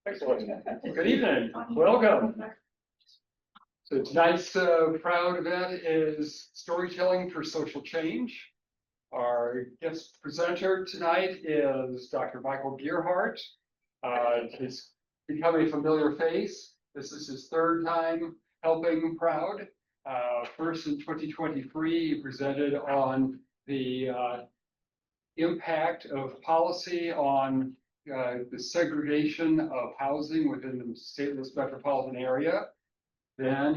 Excellent. Good evening. Welcome. So tonight's proud event is Storytelling for Social Change. Our guest presenter tonight is Dr. Michael Gearhart. He's become a familiar face. This is his third time helping Proud. First in 2023, he presented on the impact of policy on the segregation of housing within the St. Louis metropolitan area. Then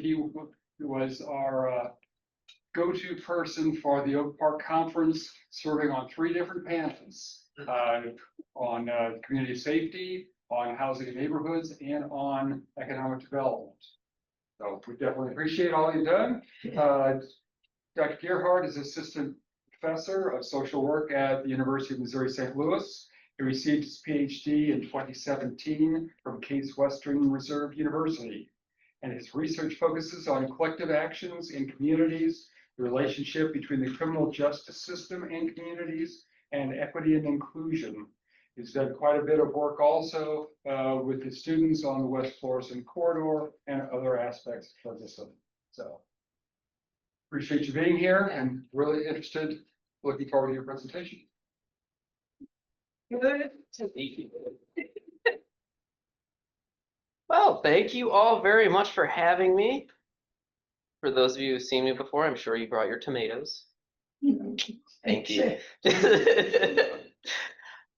he was our go-to person for the Oak Park Conference, serving on 3 different panels on community safety, on housing and neighborhoods, and on economic development. So we definitely appreciate all you've done. Dr. Gearhart is assistant professor of social work at the University of Missouri St. Louis. He received his PhD in 2017 from Case Western Reserve University, and his research focuses on collective actions in communities, the relationship between the criminal justice system and communities, and equity and inclusion. He's done quite a bit of work also with his students on the West Florissant corridor and other aspects of this. So appreciate you being here and really interested. Looking forward to your presentation. Good to meet you. Well, thank you all very much for having me. For those of you who've seen me before, I'm sure you brought your tomatoes. Thank you.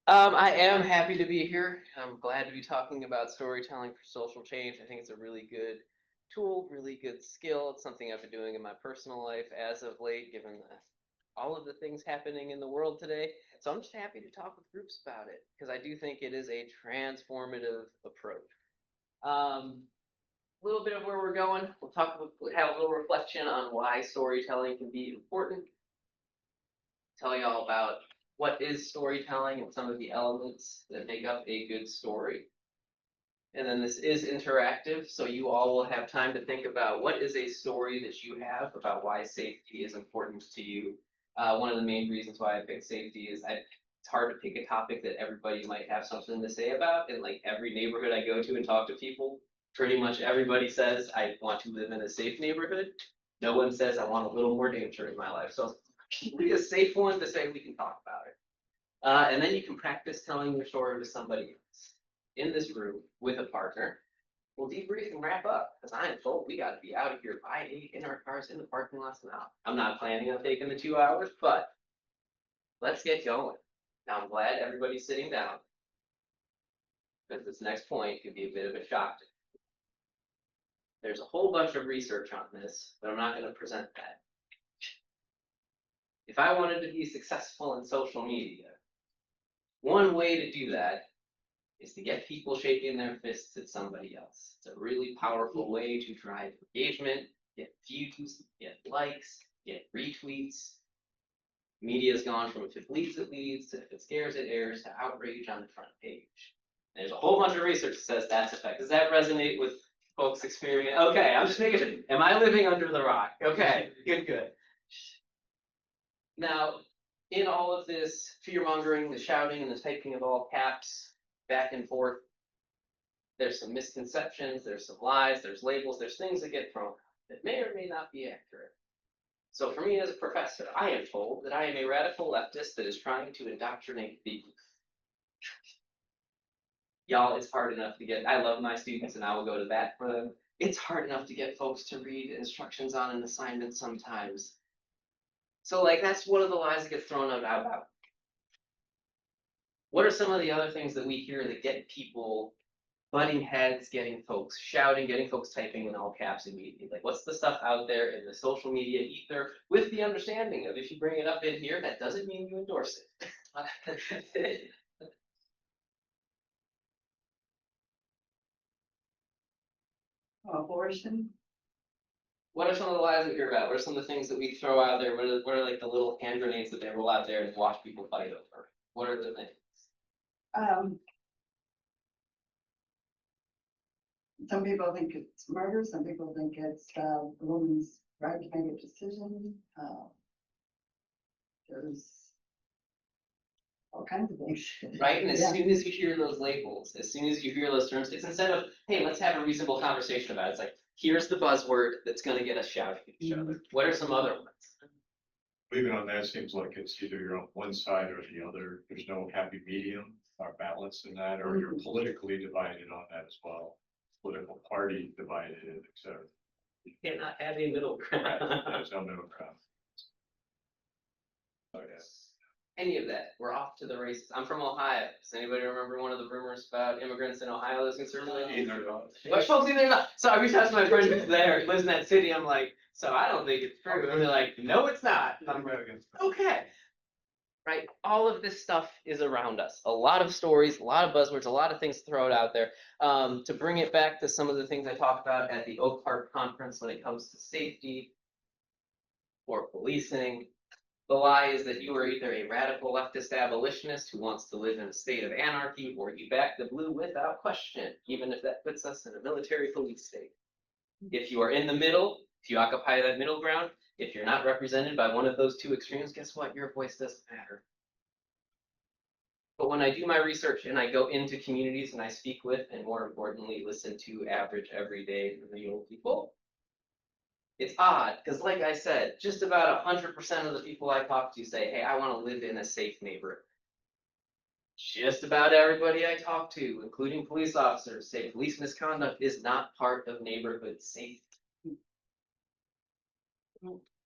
I am happy to be here. I'm glad to be talking about storytelling for social change. I think it's a really good tool, really good skill. It's something I've been doing in my personal life as of late, given all of the things happening in the world today. So I'm just happy to talk with groups about it because I do think it is a transformative approach. A little bit of where we're going. We'll have a little reflection on why storytelling can be important. Tell you all about what is storytelling and some of the elements that make up a good story. And then this is interactive, so you all will have time to think about what is a story that you have about why safety is important to you. One of the main reasons why I picked safety is it's hard to pick a topic that everybody might have something to say about. And like every neighborhood I go to and talk to people, pretty much everybody says, I want to live in a safe neighborhood. No one says I want a little more danger in my life. So be a safe one to say we can talk about it. And then you can practice telling your story to somebody else in this room with a partner. We'll debrief and wrap up because I am told we got to be out of here by 8 in our cars in the parking lots now. I'm not planning on taking the 2 hours, but let's get going. Now I'm glad everybody's sitting down because this next point could be a bit of a shock to you. There's a whole bunch of research on this, but I'm not going to present that. If I wanted to be successful in social media, one way to do that is to get people shaking their fists at somebody else. It's a really powerful way to drive engagement, get views, get likes, get retweets. Media's gone from if it leads, it leads, to if it scares, it airs, to outrage on the front page. There's a whole bunch of research that says that's effective. Does that resonate with folks' experience? Okay, I'm just making sure. Am I living under the rock? Okay, good. Now, in all of this fear-mongering, the shouting, and the typing of all caps, back and forth, there's some misconceptions, there's some lies, there's labels, there's things that get thrown that may or may not be accurate. So for me as a professor, I am told that I am a radical leftist that is trying to indoctrinate the youth. Y'all, it's hard enough to get, I love my students and I will go to bat for them. It's hard enough to get folks to read instructions on an assignment sometimes. So like that's one of the lies that gets thrown out about. What are some of the other things that we hear that get people butting heads, getting folks shouting, getting folks typing in all caps immediately? Like what's the stuff out there in the social media ether with the understanding of if you bring it up in here, that doesn't mean you endorse it. Abortion. What are some of the lies we hear about? What are some of the things that we throw out there? What are like the little hand grenades that they roll out there and watch people fight over? What are the things? Some people think it's murder. Some people think it's a woman's right to make a decision. There's all kinds of things. right? And as Yeah. soon as you hear those labels, as soon as you hear those terms, it's instead of, hey, let's have a reasonable conversation about it. It's like, here's the buzzword that's gonna get us shouting at each other. What are some other ones? Leaving on that seems like it's either you're on one side or the other. There's no happy medium or balance in that, or you're politically divided on that as well. Political party divided, et cetera. You cannot have a middle ground. There's no middle ground. Okay. Any of that, we're off to the races. I'm from Ohio. Does anybody remember one of the rumors about immigrants in Ohio that's conservative? Either or. Which folks either not. So I reached out to my friend who's there, who lives in that city. I'm like, so I don't think it's true. And they're like, no, it's not. And I'm like, okay. Right? All of this stuff is around us. A lot of stories, a lot of buzzwords, a lot of things thrown out there. To bring it back to some of the things I talked about at the Oak Park conference when it comes to safety or policing. The lie is that you are either a radical leftist abolitionist who wants to live in a state of anarchy, or you back the blue without question, even if that puts us in a military police state. If you are in the middle, if you occupy that middle ground, if you're not represented by one of those two extremes, guess what? Your voice doesn't matter. But when I do my research and I go into communities and I speak with, and more importantly, listen to average, everyday, real people, it's odd, because like I said, just about 100% of the people I talk to say, hey, I want to live in a safe neighborhood. Just about everybody I talk to, including police officers, say police misconduct is not part of neighborhood safety.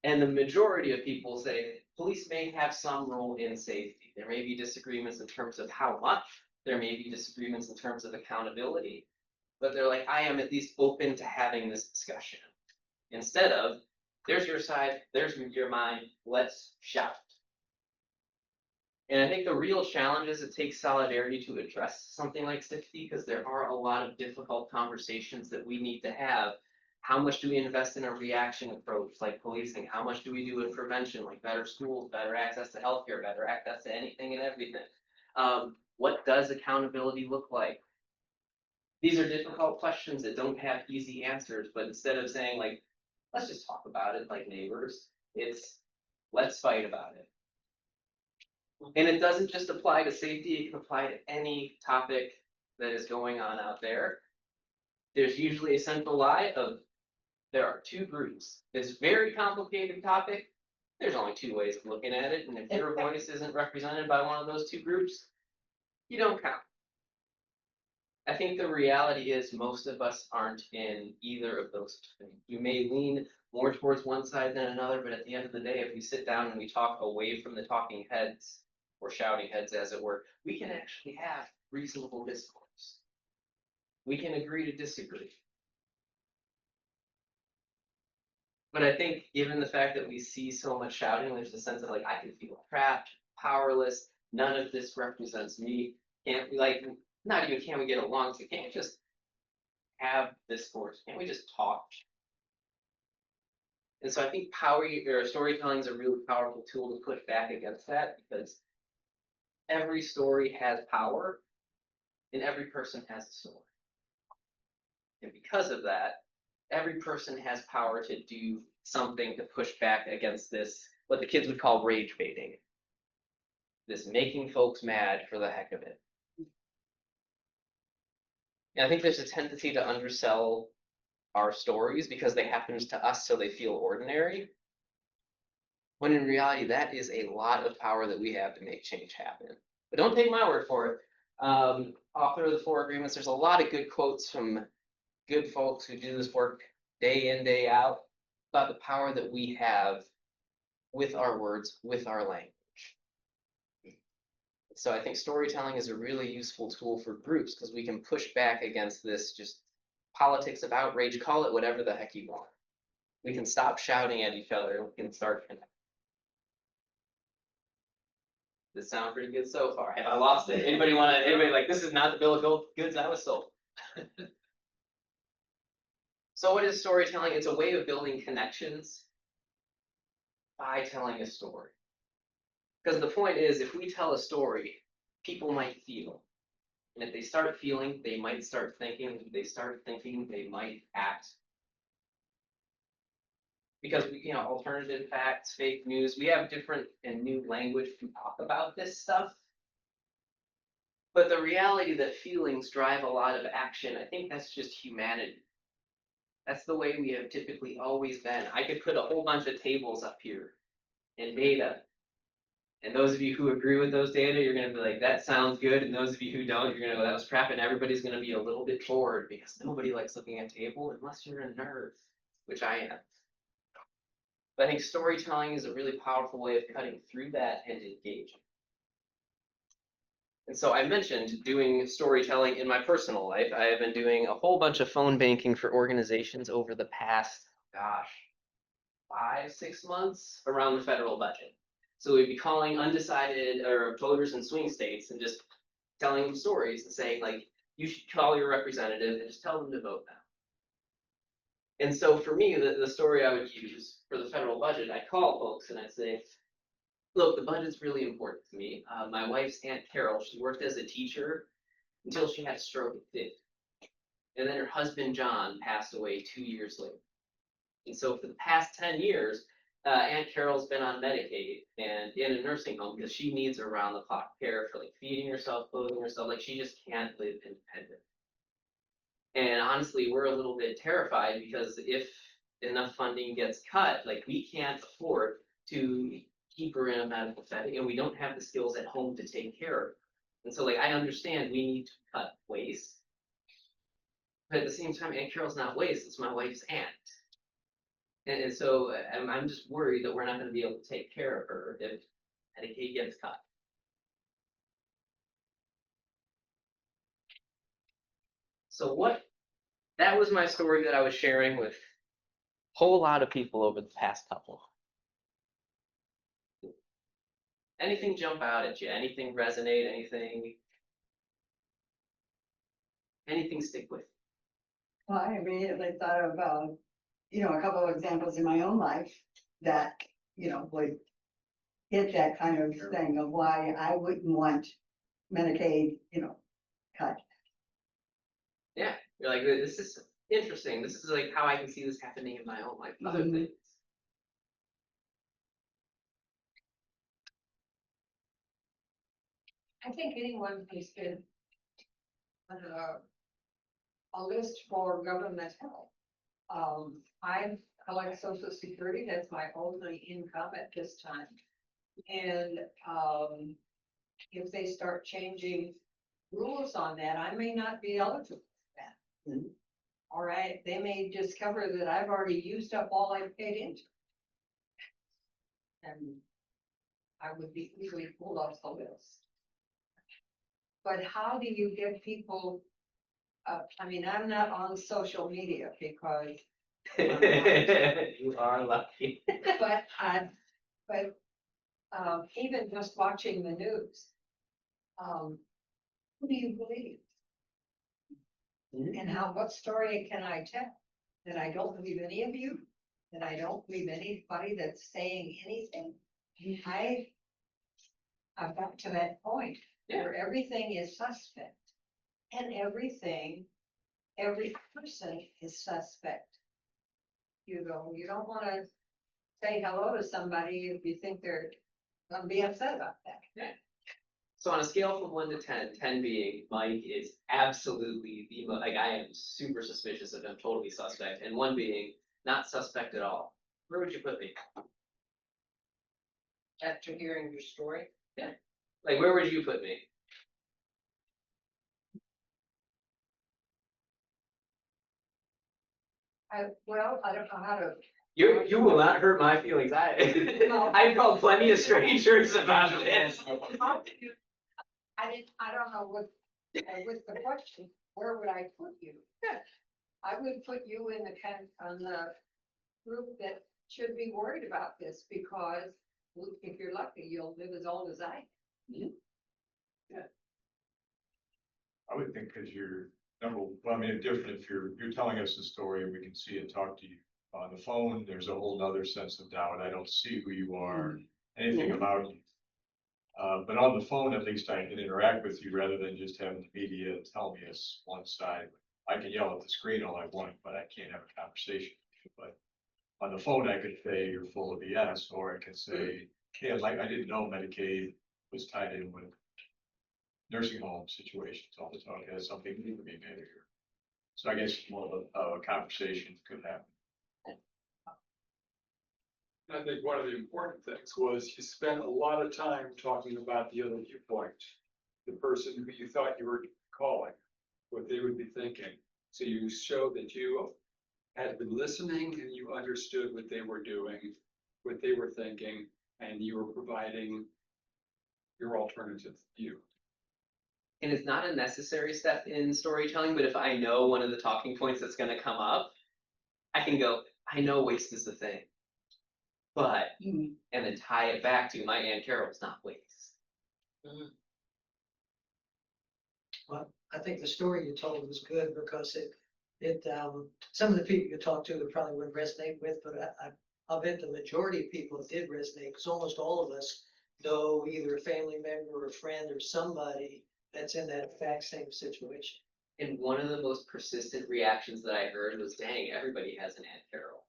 And the majority of people say police may have some role in safety. There may be disagreements in terms of how much, there may be disagreements in terms of accountability, but they're like, I am at least open to having this discussion. Instead of, there's your side, there's your mine, let's shout. And I think the real challenge is it takes solidarity to address something like safety, because there are a lot of difficult conversations that we need to have. How much do we invest in a reaction approach like policing? How much do we do in prevention, like better schools, better access to healthcare, better access to anything and everything? What does accountability look like? These are difficult questions that don't have easy answers, but instead of saying like, let's just talk about it like neighbors, it's let's fight about it. And it doesn't just apply to safety, it can apply to any topic that is going on out there. There's usually a central lie of there are two groups. This very complicated topic, there's only two ways of looking at it, and if your voice isn't represented by one of those two groups, you don't count. I think the reality is most of us aren't in either of those two. You may lean more towards one side than another, but at the end of the day, if we sit down and we talk away from the talking heads, or shouting heads as it were, we can actually have reasonable discourse. We can agree to disagree. But I think given the fact that we see so much shouting, there's a sense of like, I can feel trapped, powerless, none of this represents me. Can't we like, not even can we get along, so we can't just have discourse, can't we just talk? And so I think storytelling is a really powerful tool to push back against that, because every story has power and every person has a story. And because of that, every person has power to do something to push back against this, what the kids would call rage baiting. This making folks mad for the heck of it. And I think there's a tendency to undersell our stories because they happen to us so they feel ordinary. When in reality, that is a lot of power that we have to make change happen. But don't take my word for it. Author of the Four Agreements, there's a lot of good quotes from good folks who do this work day in, day out, about the power that we have with our words, with our language. So I think storytelling is a really useful tool for groups because we can push back against this just politics of outrage, call it whatever the heck you want. We can stop shouting at each other, we can start connecting. This sounds pretty good so far. Have I lost it? Anybody like, this is not the bill of goods I was sold. So what is storytelling? It's a way of building connections by telling a story. Because the point is, if we tell a story, people might feel. And if they start feeling, they might start thinking. If they start thinking, they might act. Because alternative facts, fake news, we have different and new language to talk about this stuff. But the reality that feelings drive a lot of action, I think that's just humanity. That's the way we have typically always been. I could put a whole bunch of tables up here and data. And those of you who agree with those data, you're gonna be like, that sounds good. And those of you who don't, you're gonna go, that was crap. And everybody's gonna be a little bit bored because nobody likes looking at table unless you're a nerd, which I am. But I think storytelling is a really powerful way of cutting through that and engaging. And so I mentioned doing storytelling in my personal life. I have been doing a whole bunch of phone banking for organizations over the past, gosh, 5-6 months around the federal budget. So we'd be calling undecided or voters in swing states and just telling them stories and saying, like, you should call your representative and just tell them to vote now. And so for me, the story I would use for the federal budget, I'd call folks and I'd say, look, the budget's really important to me. My wife's Aunt Carol, she worked as a teacher until she had a stroke at 50. And then her husband, John, passed away 2 years later. And so for the past 10 years, Aunt Carol's been on Medicaid and in a nursing home because she needs around the clock care for like feeding herself, clothing herself, like she just can't live independent. And honestly, we're a little bit terrified because if enough funding gets cut, like we can't afford to keep her in a medical setting and we don't have the skills at home to take care of her. And so like I understand we need to cut waste. But at the same time, Aunt Carol's not waste, it's my wife's aunt. And so I'm just worried that we're not going to be able to take care of her if Medicaid gets cut. So that was my story that I was sharing with a whole lot of people over the past couple. Anything jump out at you? Anything resonate? Anything stick with you? Well, I immediately thought of, a couple of examples in my own life that, would hit that kind of thing of why I wouldn't want Medicaid, cut. Yeah, you're like, this is interesting. This is like how I can see this happening in my own life. Other things. I think anyone who's been on a list for government help. I collect Social Security, that's my only income at this time. And if they start changing rules on that, I may not be eligible for that. Mhm. All right, they may discover that I've already used up all I've paid into. And I would be easily pulled off the list. But how do you get people, I'm not on social media because, You are lucky. but even just watching the news, who do you believe? And what story can I tell? That I don't believe any of you, that I don't believe anybody that's saying anything. I've got to that point where everything is suspect. And every person is suspect. You don't want to say hello to somebody if you think they're going to be upset about that. Yeah. So on a scale from 1 to 10, 10 being Mike is absolutely like I am super suspicious of him, totally suspect, and 1 being not suspect at all. Where would you put me? After hearing your story. Yeah. Like where would you put me? I don't know how to. You will not hurt my feelings. I've called plenty of strangers about this. I don't know what, with the question, where would I put you? I would put you in on the group that should be worried about this, because if you're lucky, you'll live as old as I am. I would think because you're different if you're telling us the story and we can see and talk to you. On the phone, there's a whole nother sense of doubt. I don't see who you are, anything about you. But on the phone, at least I can interact with you rather than just having the media tell me it's one side. I can yell at the screen all I want, but I can't have a conversation with you. But on the phone, I could say you're full of BS, or I could say, hey, I didn't know Medicaid was tied in with nursing home situations all the time, has something new to be made here. So I guess more of a conversation could happen. I think one of the important things was you spent a lot of time talking about the other viewpoint. The person who you thought you were calling, what they would be thinking. So you showed that you had been listening and you understood what they were doing, what they were thinking, and you were providing your alternative view. And it's not a necessary step in storytelling, but if I know one of the talking points that's gonna come up, I can go, I know waste is the thing. But, Mhm. and then tie it back to my Aunt Carol's not waste. Well, I think the story you told was good because some of the people you talked to probably wouldn't resonate with, but I'll bet the majority of people it did resonate, because almost all of us know either a family member or a friend or somebody that's in that exact same situation. And one of the most persistent reactions that I heard was, dang, everybody has an Aunt Carol.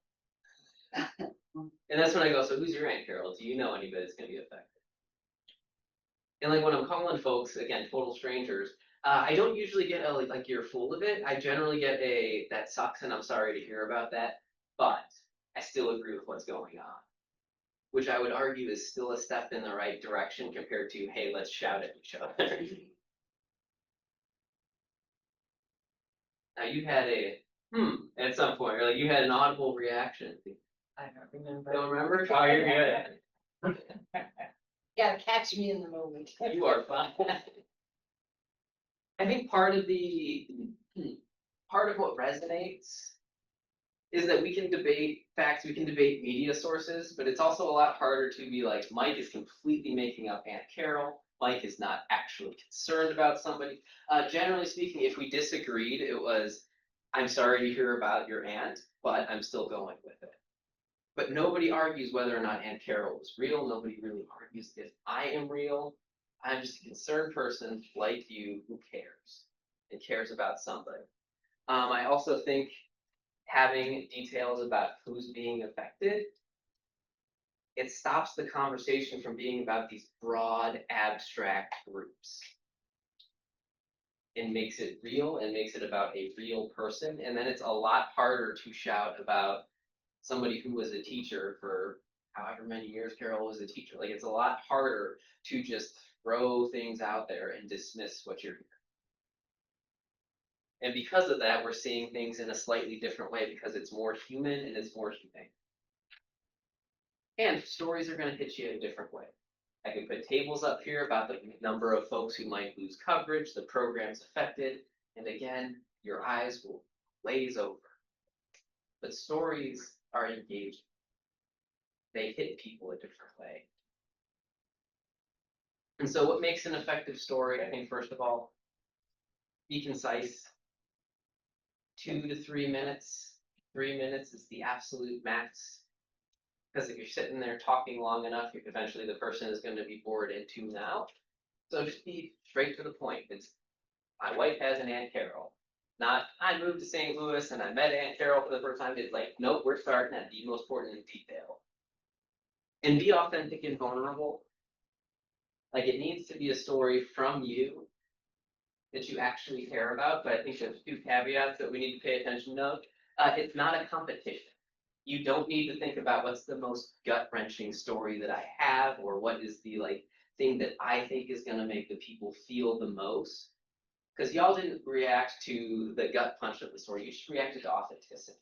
And that's when I go, so who's your Aunt Carol? Do you know anybody that's gonna be affected? And like when I'm calling folks, again, total strangers, I don't usually get a like you're full of it. I generally get a that sucks and I'm sorry to hear about that, but I still agree with what's going on. Which I would argue is still a step in the right direction compared to, hey, let's shout at each other. Now you had a at some point, or like you had an audible reaction. I don't remember. Don't remember? Oh, you're good. Gotta catch me in the moment. You are fine. I think part of what resonates is that we can debate facts, we can debate media sources, but it's also a lot harder to be like, Mike is completely making up Aunt Carol. Mike is not actually concerned about somebody. Generally speaking, if we disagreed, it was, I'm sorry to hear about your aunt, but I'm still going with it. But nobody argues whether or not Aunt Carol was real. Nobody really argues if I am real. I'm just a concerned person like you who cares and cares about somebody. I also think having details about who's being affected, it stops the conversation from being about these broad, abstract groups. And makes it real and makes it about a real person. And then it's a lot harder to shout about somebody who was a teacher for however many years Carol was a teacher. Like it's a lot harder to just throw things out there and dismiss what you're hearing. And because of that, we're seeing things in a slightly different way because it's more human and it's more humane. And stories are going to hit you in a different way. I can put tables up here about the number of folks who might lose coverage, the programs affected, and again, your eyes will glaze over. But stories are engaging. They hit people a different way. And so what makes an effective story, I think, first of all, be concise. 2 to 3 minutes. 3 minutes is the absolute max. Because if you're sitting there talking long enough, eventually the person is going to be bored and tune out. So just be straight to the point. It's, my wife has an Aunt Carol. Not, I moved to St. Louis and I met Aunt Carol for the first time. It's like, nope, we're starting at the most important detail. And be authentic and vulnerable. Like it needs to be a story from you that you actually care about. But I think there's 2 caveats that we need to pay attention to. It's not a competition. You don't need to think about what's the most gut-wrenching story that I have, or what is the like thing that I think is going to make the people feel the most. Because y'all didn't react to the gut punch of the story, you just reacted to authenticity.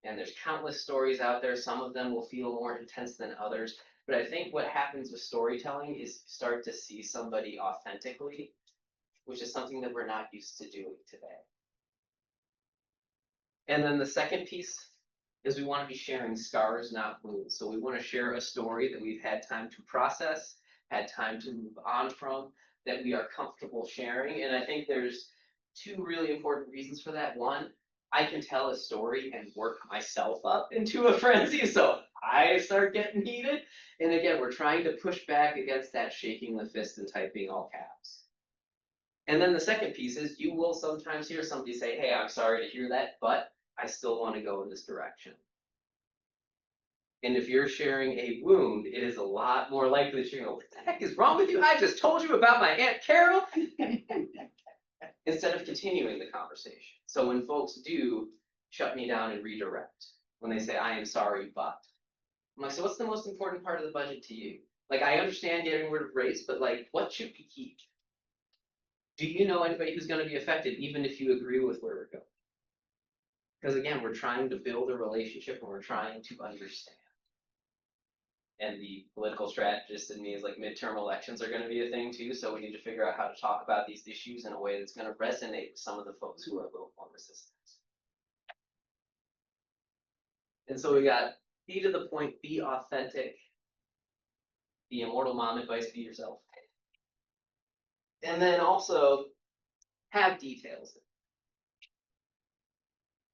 And there's countless stories out there. Some of them will feel more intense than others. But I think what happens with storytelling is you start to see somebody authentically, which is something that we're not used to doing today. And then the second piece is we want to be sharing scars, not wounds. So we want to share a story that we've had time to process, had time to move on from, that we are comfortable sharing. And I think there's 2 really important reasons for that. One, I can tell a story and work myself up into a frenzy, so I start getting heated. And again, we're trying to push back against that shaking the fist and typing all caps. And then the second piece is you will sometimes hear somebody say, hey, I'm sorry to hear that, but I still want to go in this direction. And if you're sharing a wound, it is a lot more likely that you're going, what the heck is wrong with you? I just told you about my Aunt Carol. Instead of continuing the conversation. So when folks do shut me down and redirect, when they say, I am sorry, but. I'm like, so what's the most important part of the budget to you? Like, I understand getting rid of race, but like, what should we keep? Do you know anybody who's going to be affected, even if you agree with where we're going? Because again, we're trying to build a relationship and we're trying to understand. And the political strategist in me is like midterm elections are going to be a thing too. So we need to figure out how to talk about these issues in a way that's going to resonate with some of the folks who are low on resistance. And so we got be to the point, be authentic, the immortal mom advice, be yourself. And then also have details.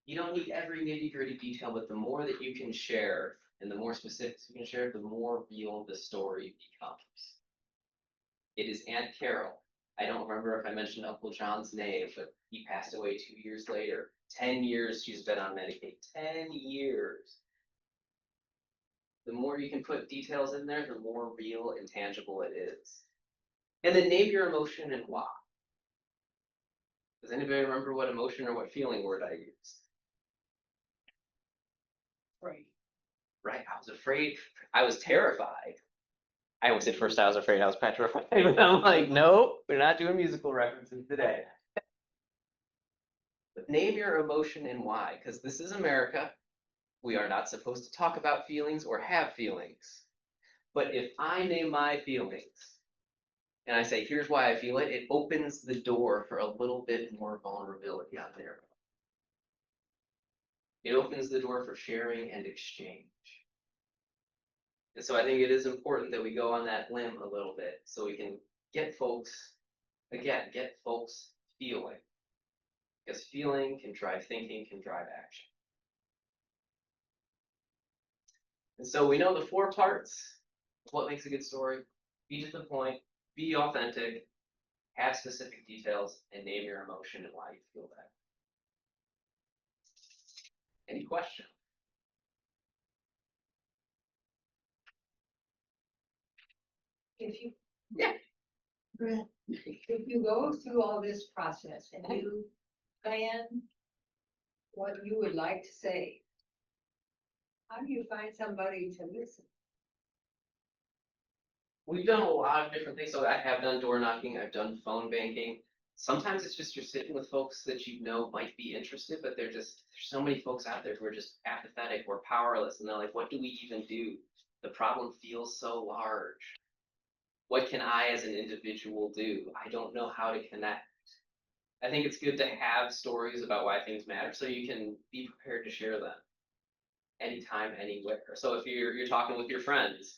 You don't need every nitty gritty detail, but the more that you can share and the more specifics you can share, the more real the story becomes. It is Aunt Carol. I don't remember if I mentioned Uncle John's name, but he passed away 2 years later. 10 years she's been on Medicaid. 10 years. The more you can put details in there, the more real and tangible it is. And then name your emotion and why. Does anybody remember what emotion or what feeling word I used? Right. Right, I was afraid. I was terrified. I always said first I was afraid, I was petrified. But I'm like, nope, we're not doing musical references today. But name your emotion and why, because this is America. We are not supposed to talk about feelings or have feelings. But if I name my feelings and I say, here's why I feel it, it opens the door for a little bit more vulnerability on there. It opens the door for sharing and exchange. And so I think it is important that we go on that limb a little bit so we can get folks, again, get folks feeling. Because feeling can drive thinking, can drive action. And so we know the 4 parts of what makes a good story. Be to the point, be authentic, have specific details, and name your emotion and why you feel that. Any question? If you, Yeah. if you go through all this process and you plan what you would like to say, how do you find somebody to listen? We've done a lot of different things. So I have done door knocking, I've done phone banking. Sometimes it's just you're sitting with folks that you know might be interested, but there's so many folks out there who are just apathetic or powerless. And they're like, what do we even do? The problem feels so large. What can I as an individual do? I don't know how to connect. I think it's good to have stories about why things matter so you can be prepared to share them anytime, anywhere. So if you're talking with your friends,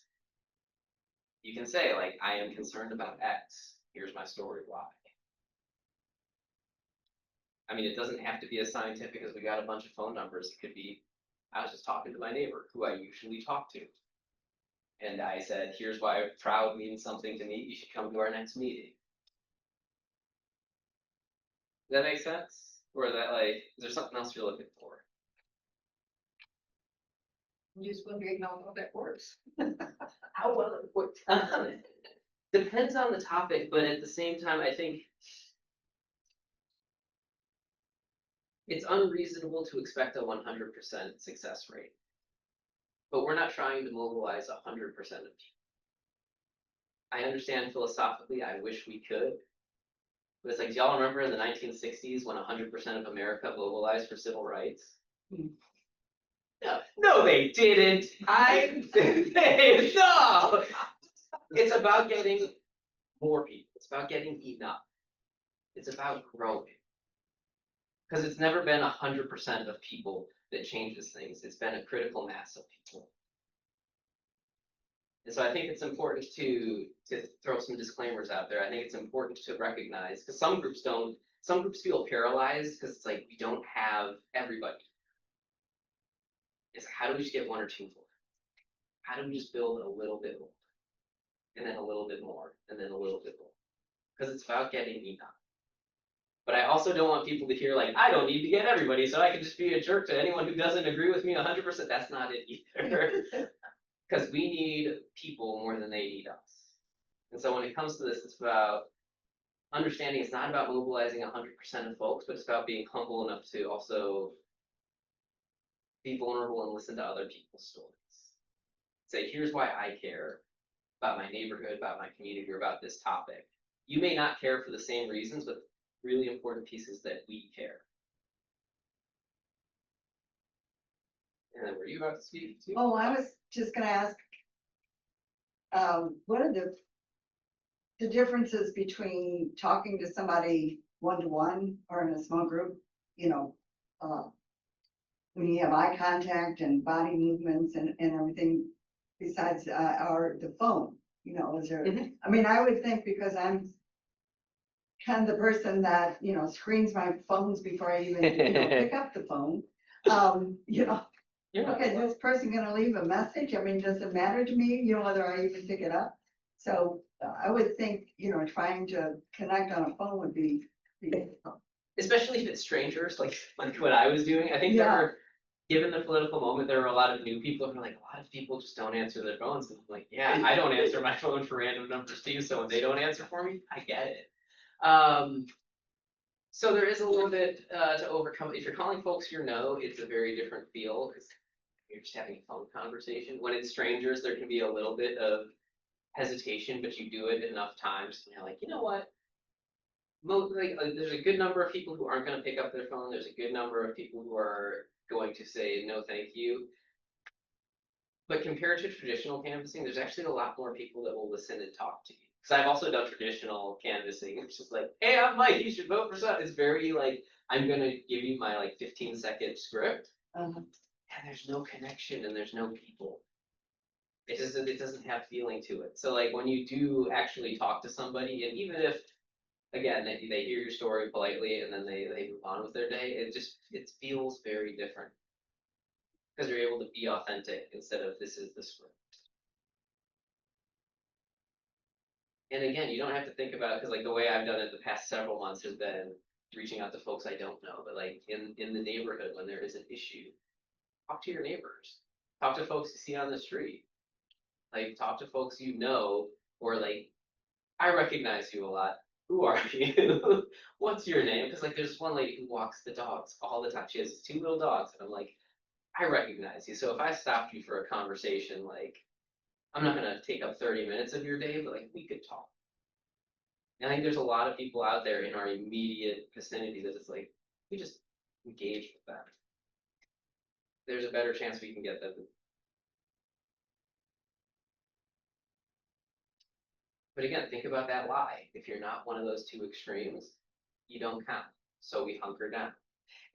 you can say like, I am concerned about X. Here's my story why. I mean, it doesn't have to be as scientific as we got a bunch of phone numbers. It could be, I was just talking to my neighbor who I usually talk to. And I said, here's why proud means something to me. You should come to our next meeting. Does that make sense? Or is that like, is there something else you're looking for? I'm just wondering how well that works. How well it works. Depends on the topic, but at the same time, I think it's unreasonable to expect a 100% success rate. But we're not trying to mobilize 100% of people. I understand philosophically, I wish we could. But it's like, do y'all remember in the 1960s when 100% of America mobilized for civil rights? No, they didn't. No. It's about getting more people. It's about getting enough. It's about growing. Because it's never been 100% of people that changes things. It's been a critical mass of people. And so I think it's important to throw some disclaimers out there. I think it's important to recognize, because some groups feel paralyzed because it's like we don't have everybody. It's like, how do we just get 1 or 2 more? How do we just build a little bit more? And then a little bit more, and then a little bit more. Because it's about getting enough. But I also don't want people to hear like, I don't need to get everybody, so I can just be a jerk to anyone who doesn't agree with me 100%. That's not it either. Because we need people more than they need us. And so when it comes to this, it's about understanding it's not about mobilizing 100% of folks, but it's about being humble enough to also be vulnerable and listen to other people's stories. Say, here's why I care about my neighborhood, about my community, or about this topic. You may not care for the same reasons, but really important pieces that we care. And then were you about to speak too? Oh, I was just gonna ask, what are the differences between talking to somebody one-to-one or in a small group, you know, when you have eye contact and body movements and everything besides, or the phone, you know, is there, Mhm. I mean, I would think because I'm kind of the person that, you know, screens my phones before I even, you know, pick up the phone. You know, Yeah. okay, this person gonna leave a message? I mean, does it matter to me, you know, whether I even pick it up? So I would think, you know, trying to connect on a phone would be, Especially if it's strangers, like what I was doing. I think there Yeah. were, given the political moment, there were a lot of new people who were like, a lot of people just don't answer their phones. And I'm like, yeah, I don't answer my phone for random numbers too, so when they don't answer for me, I get it. So there is a little bit to overcome. If you're calling folks you know, it's a very different feel because you're just having a phone conversation. When it's strangers, there can be a little bit of hesitation, but you do it enough times, and you're like, you know what? There's a good number of people who aren't going to pick up their phone. There's a good number of people who are going to say no, thank you. But compared to traditional canvassing, there's actually a lot more people that will listen and talk to you. Because I've also done traditional canvassing. It's just like, hey, I'm Mike. You should vote for something. It's very like, I'm gonna give you my like 15-second script, and there's no connection and there's no people. It doesn't have feeling to it. So like when you do actually talk to somebody, and even if again they hear your story politely and then they move on with their day, it feels very different because you're able to be authentic instead of this is the script. And again, you don't have to think about, because like the way I've done it the past several months has been reaching out to folks I don't know, but like in the neighborhood when there is an issue, talk to your neighbors, talk to folks you see on the street, like talk to folks you know, or like I recognize you a lot. Who are you? What's your name? Because like there's one lady who walks the dogs all the time. She has 2 little dogs, and I'm like, I recognize you. So if I stopped you for a conversation, like I'm not gonna take up 30 minutes of your day, but like we could talk. And I think there's a lot of people out there in our immediate vicinity that it's like, we just engage with them. There's a better chance we can get them. But again, think about that lie. If you're not one of those 2 extremes, you don't count. So we hunker down.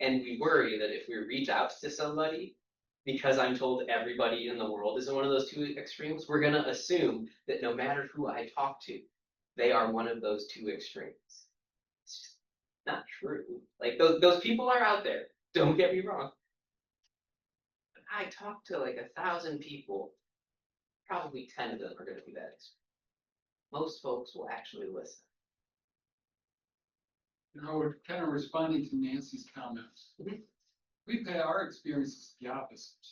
And we worry that if we reach out to somebody, because I'm told everybody in the world is in one of those 2 extremes, we're gonna assume that no matter who I talk to, they are one of those 2 extremes. It's just not true. Like those people are out there. Don't get me wrong. But I talk to like 1,000 people. Probably 10 of them are going to be that extreme. Most folks will actually listen. You know, kind of responding to Nancy's comments. Mhm. We've had our experiences the opposite,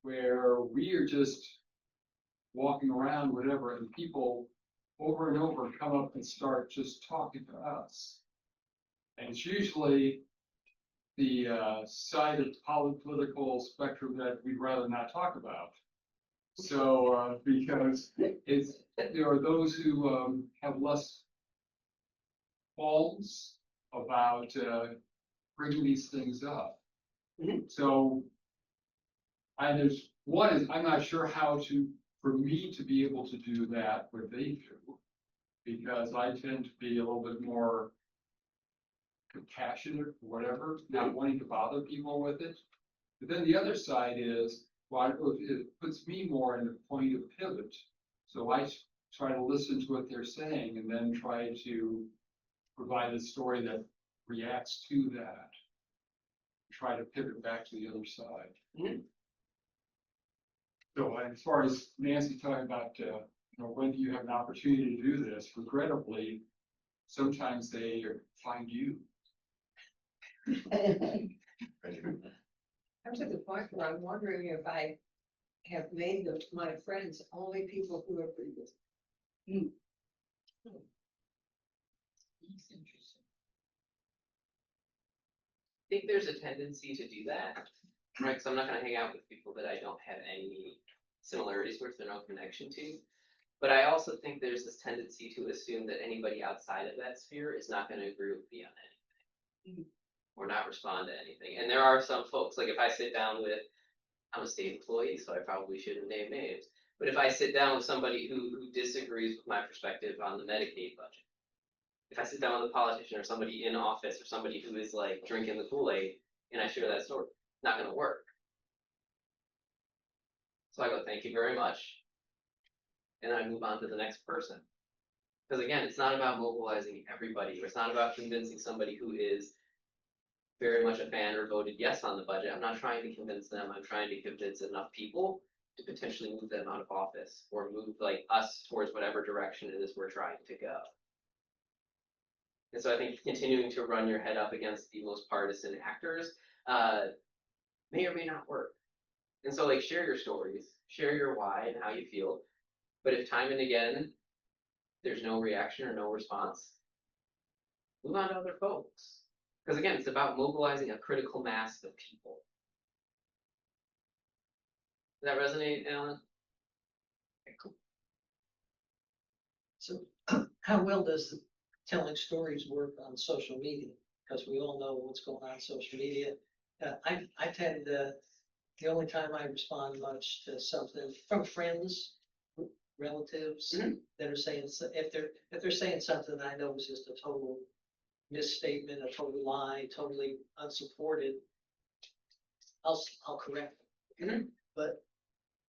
where we are just walking around, whatever, and people over and over come up and start just talking to us. And it's usually the side of the political spectrum that we'd rather not talk about. So, because there are those who have less qualms about bringing these things up. Mhm. So, there's one is I'm not sure how for me to be able to do that what they do, because I tend to be a little bit more compassionate or whatever, not wanting to bother people with it. But then the other side is, well, it puts me more in the point of pivot. So I try to listen to what they're saying and then try to provide a story that reacts to that. Try to pivot back to the other side. Mhm. So as far as Nancy talking about, when do you have an opportunity to do this, regrettably, sometimes they find you. I'm to the point where I'm wondering if I have made my friends only people who agree with me. That's interesting. I think there's a tendency to do that, right? Because I'm not going to hang out with people that I don't have any similarities with or no connection to. But I also think there's this tendency to assume that anybody outside of that sphere is not going to agree with me on anything or not respond to anything. And there are some folks, like if I sit down with, I'm a state employee, so I probably shouldn't name names. But if I sit down with somebody who disagrees with my perspective on the Medicaid budget, if I sit down with a politician or somebody in office or somebody who is like drinking the Kool-Aid and I share that story, not going to work. So I go, thank you very much. And I move on to the next person. Because again, it's not about mobilizing everybody. It's not about convincing somebody who is very much a fan or voted yes on the budget. I'm not trying to convince them. I'm trying to convince enough people to potentially move them out of office or move like us towards whatever direction it is we're trying to go. And so I think continuing to run your head up against the most partisan actors may or may not work. And so like share your stories, share your why and how you feel. But if time and again, there's no reaction or no response, move on to other folks. Because again, it's about mobilizing a critical mass of people. Does that resonate, Alan? Okay, cool. So how well does telling stories work on social media? Because we all know what's going on social media. I tend to, the only time I respond much to something from friends, relatives that are saying, if they're saying something I know is just a total misstatement, a total lie, totally unsupported, I'll correct them. But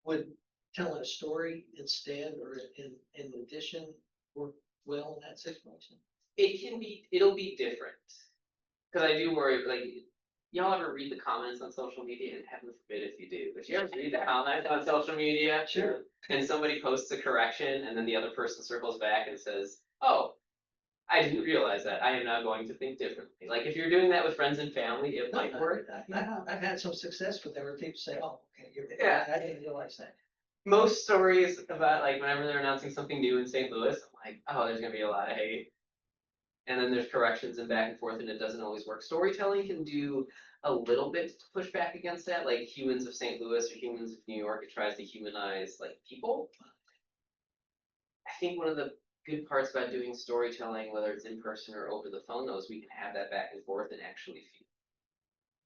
would telling a story instead or in addition work well in that situation? It'll be different. Because I do worry, like, y'all ever read the comments on social media? And heaven forbid if you do, but you ever read the comments on social media? Sure. And somebody posts a correction and then the other person circles back and says, oh, I didn't realize that. I am now going to think differently. Like if you're doing that with friends and family, it might work. I've had some success with that where people say, oh, okay, Yeah. I didn't realize that. Most stories about like whenever they're announcing something new in St. Louis, I'm like, oh, there's gonna be a lot of hate. And then there's corrections and back and forth, and it doesn't always work. Storytelling can do a little bit to push back against that, like Humans of St. Louis or Humans of New York. It tries to humanize like people. I think one of the good parts about doing storytelling, whether it's in person or over the phone, though, is we can have that back and forth and actually feel.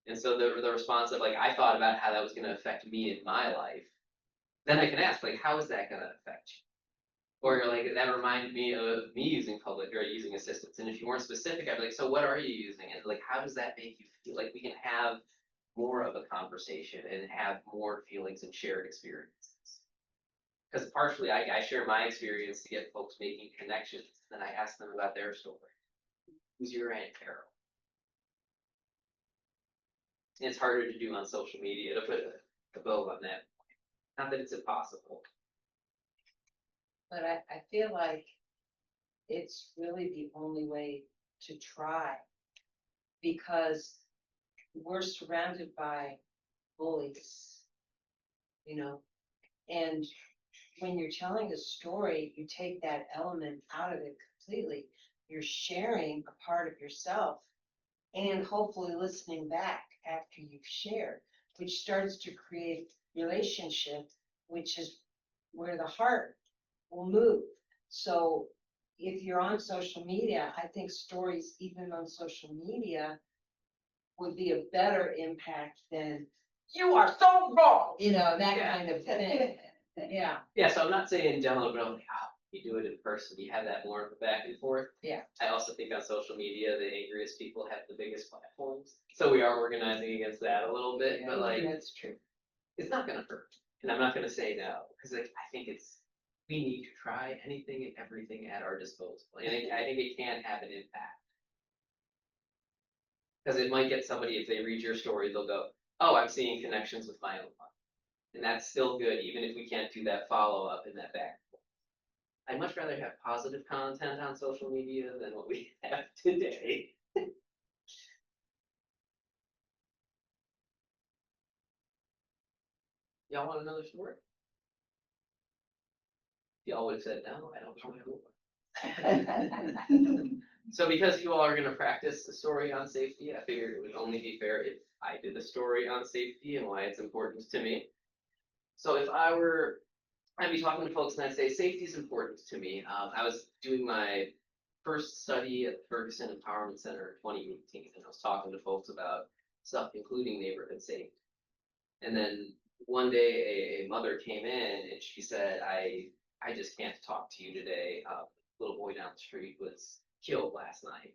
And so the response of like, I thought about how that was going to affect me in my life. Then I can ask, like, how is that going to affect you? Or you're like, that reminded me of me using public or using assistance. And if you weren't specific, I'd be like, so what are you using? And like, how does that make you feel? Like we can have more of a conversation and have more feelings and shared experiences. Because partially I share my experience to get folks making connections. Then I ask them about their story. Who's your Aunt Carol? And it's harder to do on social media to put a bow on that. Not that it's impossible. But I feel like it's really the only way to try. Because we're surrounded by bullies, you know, and when you're telling a story, you take that element out of it completely. You're sharing a part of yourself and hopefully listening back after you've shared, which starts to create relationship, which is where the heart will move. So if you're on social media, I think stories, even on social media, would be a better impact than, you are so wrong, you know, that Yeah. kind of thing. Yeah. Yeah, so I'm not saying download, but I'm like, oh, you do it in person, you have that more of a back and forth. Yeah. I also think on social media, the angriest people have the biggest platforms. So we are organizing against that a little bit, but like, That's true. it's not gonna hurt. And I'm not gonna say no, because like, I think we need to try anything and everything at our disposal. And I think it can have an impact. Because it might get somebody, if they read your story, they'll go, oh, I'm seeing connections with my own life. And that's still good, even if we can't do that follow-up in that back. I'd much rather have positive content on social media than what we have today. Y'all want another story? Y'all would have said no, I don't know. So because you all are gonna practice the story on safety, I figured it would only be fair if I did a story on safety and why it's important to me. So if I'd be talking to folks and I'd say safety is important to me. I was doing my first study at the Ferguson Empowerment Center in 2018, and I was talking to folks about stuff, including neighborhood safety. And then one day a mother came in and she said, I just can't talk to you today. Little boy down the street was killed last night.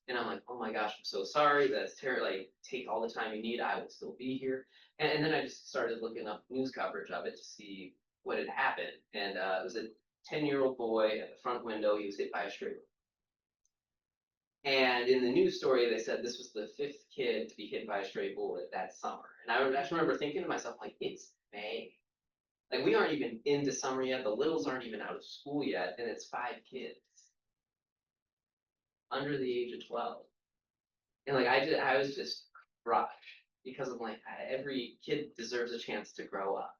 And I'm like, oh my gosh, I'm so sorry. That's terrible. Like, take all the time you need. I will still be here. And then I just started looking up news coverage of it to see what had happened. And it was a 10-year-old boy at the front window. He was hit by a stray bullet. And in the news story, they said this was the 5th kid to be hit by a stray bullet that summer. And I just remember thinking to myself, like, it's May. Like, we aren't even into summer yet. The littles aren't even out of school yet. And it's 5 kids under the age of 12. And like, I was just crushed because I'm like, every kid deserves a chance to grow up.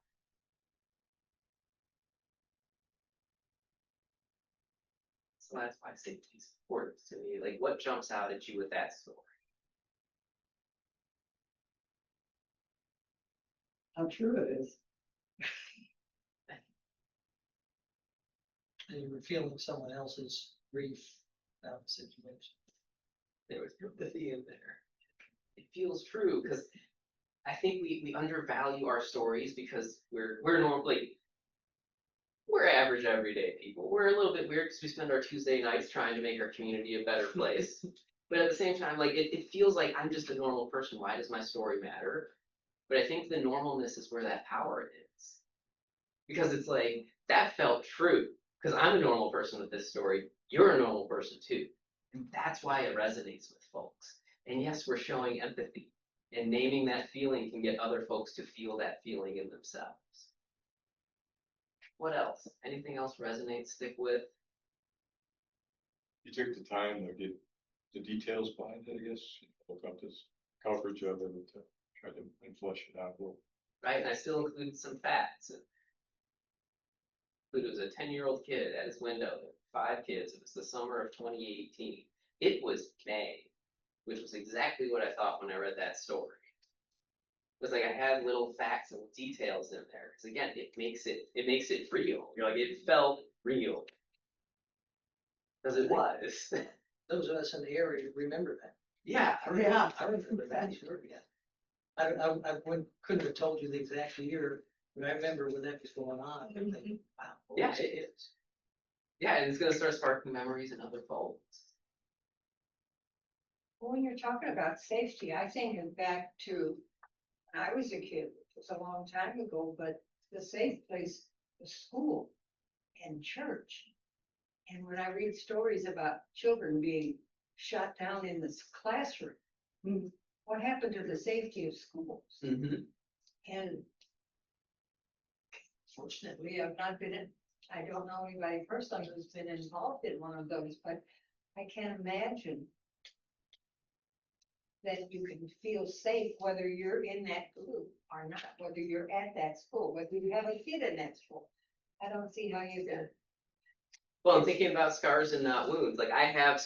So that's why safety is important to me. Like, what jumps out at you with that story? How true it is. And you were feeling someone else's grief about the situation. There was empathy in there. It feels true because I think we undervalue our stories because we're normally, we're average everyday people. We're a little bit weird because we spend our Tuesday nights trying to make our community a better place. But at the same time, like, it feels like I'm just a normal person. Why does my story matter? But I think the normalness is where that power is. Because it's like, that felt true. Because I'm a normal person with this story. You're a normal person too. And that's why it resonates with folks. And yes, we're showing empathy. And naming that feeling can get other folks to feel that feeling in themselves. What else? Anything else resonate, stick with? You took the time to get the details behind it, I guess, look up this coverage of it to try to flesh it out a little. Right? And I still included some facts. It was a 10-year-old kid at his window, 5 kids. It was the summer of 2018. It was May, which was exactly what I thought when I read that story. It was like I had little facts and details in there. Because again, it makes it real. You're like, it felt real. Because it was. Those of us in the area remember that. Yeah. Yeah. I remember that, sure, yeah. Couldn't have told you the exact year, but I remember when that was going on. I'm thinking, wow. what Yeah, was it is. Yeah, and it's gonna start sparking memories in other folks. Well, when you're talking about safety, I think back to when I was a kid, it was a long time ago, but the safe place was school and church. And when I read stories about children being shot down in this classroom, what happened to the safety of schools? Mm-hmm. And fortunately, I've not been in, I don't know anybody personally who's been involved in one of those, but I can't imagine that you can feel safe whether you're in that group or not, whether you're at that school, whether you have a kid in that school. I don't see how you can. Well, I'm thinking about scars and not wounds. Like, I have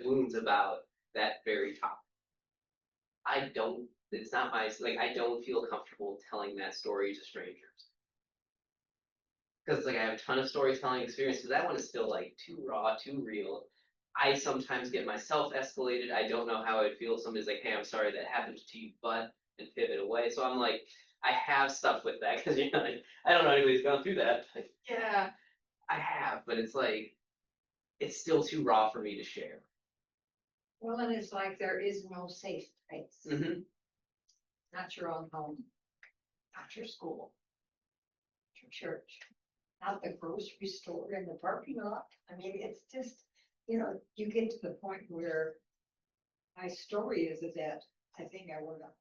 wounds about that very topic. It's not I don't feel comfortable telling that story to strangers. Because like I have a ton of storytelling experience, but that one is still like too raw, too real. I sometimes get myself escalated. I don't know how I'd feel if somebody's like, hey, I'm sorry that happened to you, but, and pivot away. So I'm like, I have stuff with that because you're like, I don't know anybody's gone through that. Like, yeah, I have, but it's like, it's still too raw for me to share. Well, and it's like there is no safe place. Mm-hmm. Not your own home, not your school, not your church, not the grocery store in the parking lot. I mean, it's just, you get to the point where my story is that I think I want to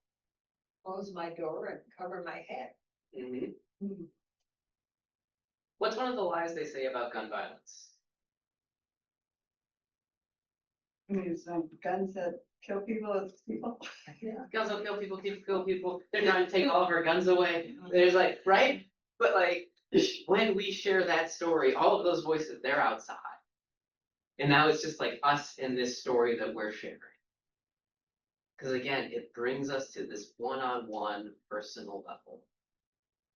close my door and cover my head. Mm-hmm. What's one of the lies they say about gun violence? These guns that kill people, it's people. Guns will kill people, people kill people. They're trying to take all of our guns away. There's like, right? But like, when we share that story, all of those voices, they're outside. And now it's just like us in this story that we're sharing. Because again, it brings us to this one-on-one personal level.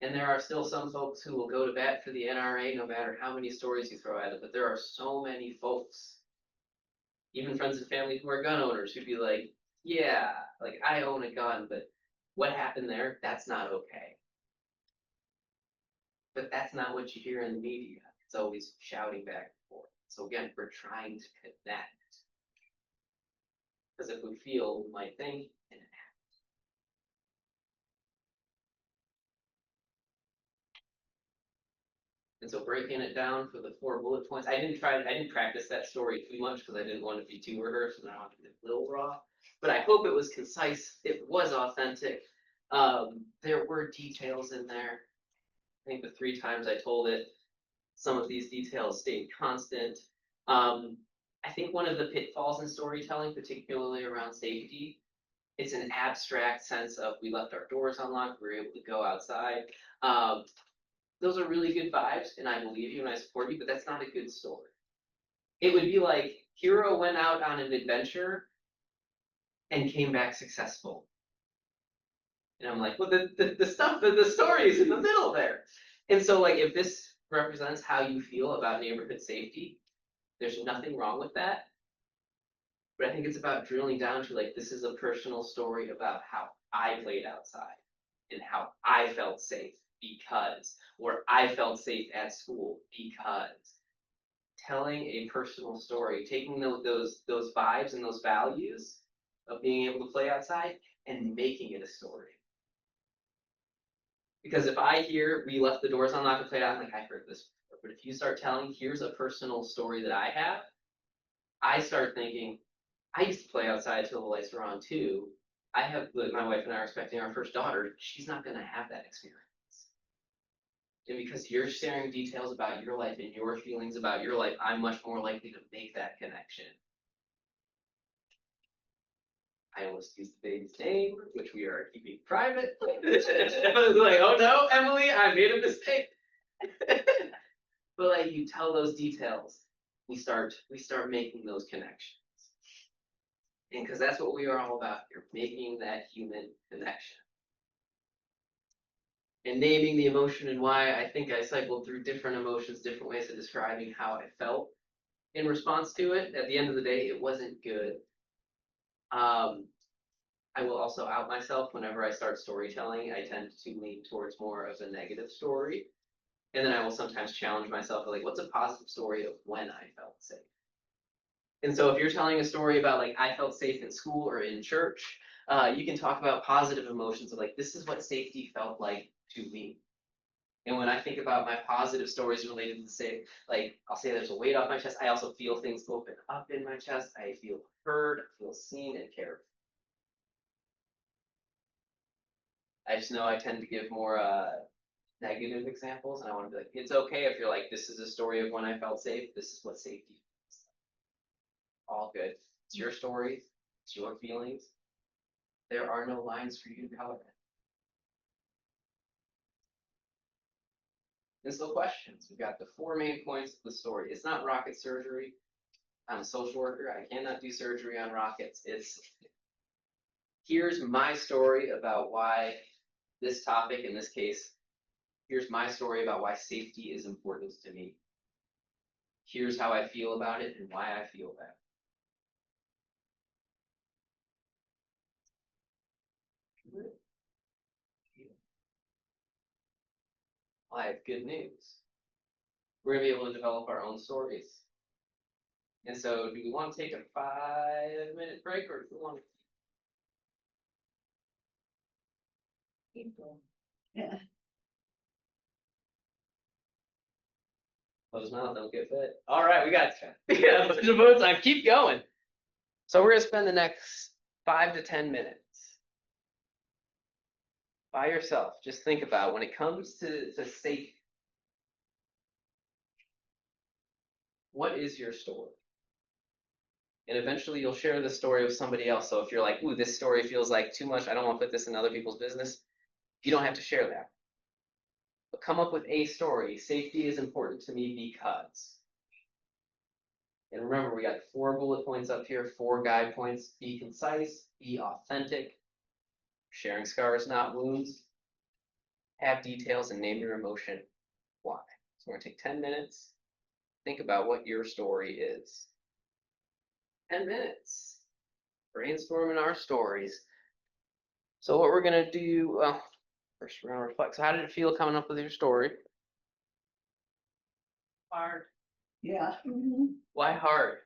And there are still some folks who will go to bat for the NRA no matter how many stories you throw at it, but there are so many folks, even friends and family who are gun owners, who'd be like, yeah, like I own a gun, but what happened there, that's not okay. But that's not what you hear in the media. It's always shouting back and forth. So again, we're trying to connect. Because if we feel, we might think, and And so breaking it down for the 4 bullet points, I didn't practice that story too much because I didn't want to be too rehearsed and I wanted to be a little raw. But I hope it was concise. It was authentic. There were details in there. I think the 3 times I told it, some of these details stayed constant. I think one of the pitfalls in storytelling, particularly around safety, it's an abstract sense of we left our doors unlocked, we were able to go outside. Those are really good vibes, and I believe you and I support you, but that's not a good story. It would be like hero went out on an adventure and came back successful. And I'm like, well, the stuff, the story is in the middle there. And so like, if this represents how you feel about neighborhood safety, there's nothing wrong with that. But I think it's about drilling down to like, this is a personal story about how I played outside and how I felt safe because, or I felt safe at school because. Telling a personal story, taking those vibes and those values of being able to play outside and making it a story. Because if I hear we left the doors unlocked and played out, I'm like, I heard this before. But if you start telling, here's a personal story that I have, I start thinking, I used to play outside till the lights were on too. My wife and I are expecting our first daughter. She's not going to have that experience. And because you're sharing details about your life and your feelings about your life, I'm much more likely to make that connection. I almost used the baby's name, which we are keeping private. I was like, oh no, Emily, I made a mistake. But like you tell those details, we start making those connections. And because that's what we are all about here, making that human connection. And naming the emotion and why. I think I cycled through different emotions, different ways of describing how I felt in response to it. At the end of the day, it wasn't good. I will also out myself whenever I start storytelling. I tend to lean towards more of a negative story. And then I will sometimes challenge myself, like, what's a positive story of when I felt safe? And so if you're telling a story about like, I felt safe in school or in church, you can talk about positive emotions of like, this is what safety felt like to me. And when I think about my positive stories related to say, like, I'll say there's a weight off my chest. I also feel things open up in my chest. I feel heard, I feel seen and cared. I just know I tend to give more negative examples, and I want to be like, it's okay if you're like, this is a story of when I felt safe. This is what safety is. All good. It's your story. It's your feelings. There are no lines for you to color in. And so questions. We've got the 4 main points of the story. It's not rocket surgery. I'm a social worker. I cannot do surgery on rockets. It's here's my story about why this topic, in this case, here's my story about why safety is important to me. Here's how I feel about it and why I feel that. Well, I have good news. We're going to be able to develop our own stories. And so do we want to take a 5-minute break or do we want to Keep going. Yeah. close mouth, don't get fit? All right, we got a bunch of votes on keep going. So we're going to spend the next 5 to 10 minutes by yourself. Just think about when it comes to safety. What is your story? And eventually you'll share the story with somebody else. So if you're like, ooh, this story feels like too much, I don't want to put this in other people's business, you don't have to share that. But come up with a story. Safety is important to me because. And remember, we got 4 bullet points up here, 4 guide points. Be concise, be authentic, sharing scars, not wounds. Have details and name your emotion. Why? So we're gonna take 10 minutes. Think about what your story is. 10 minutes. Brainstorming our stories. So what we're gonna do, well, first we're gonna reflect. So how did it feel coming up with your story? Hard, Yeah. Why hard?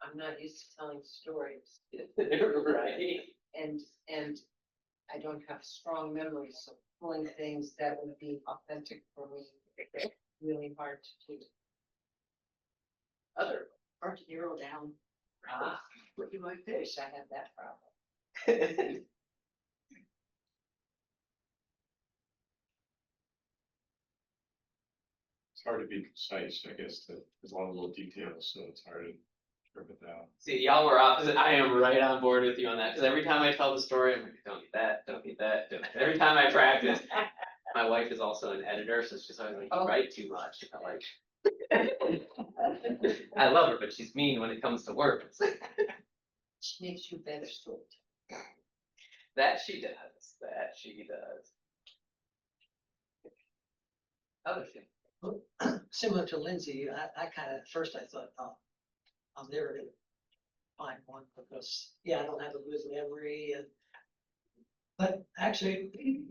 I'm not used to telling stories Right. and I don't have strong memories, so pulling things that would be authentic for me, really hard to do. Other. Hard to narrow down. Ah. What you might wish I had that problem. It's hard to be concise, I guess, there's a lot of little details, so it's hard to strip it down. See, y'all were opposite. I am right on board with you on that. Because every time I tell the story, I'm like, don't get that, don't get that. Don't. Every time I practice, my wife is also an editor, so she's always like, you write too much. I'm like, I love her, but she's mean when it comes to work. It's like, Which makes you better storyteller. that she does. That she does. Other thing. Similar to Lindsay, I kind of, at first I thought, oh, I'm never gonna find one because, yeah, I don't have a good memory and. But actually,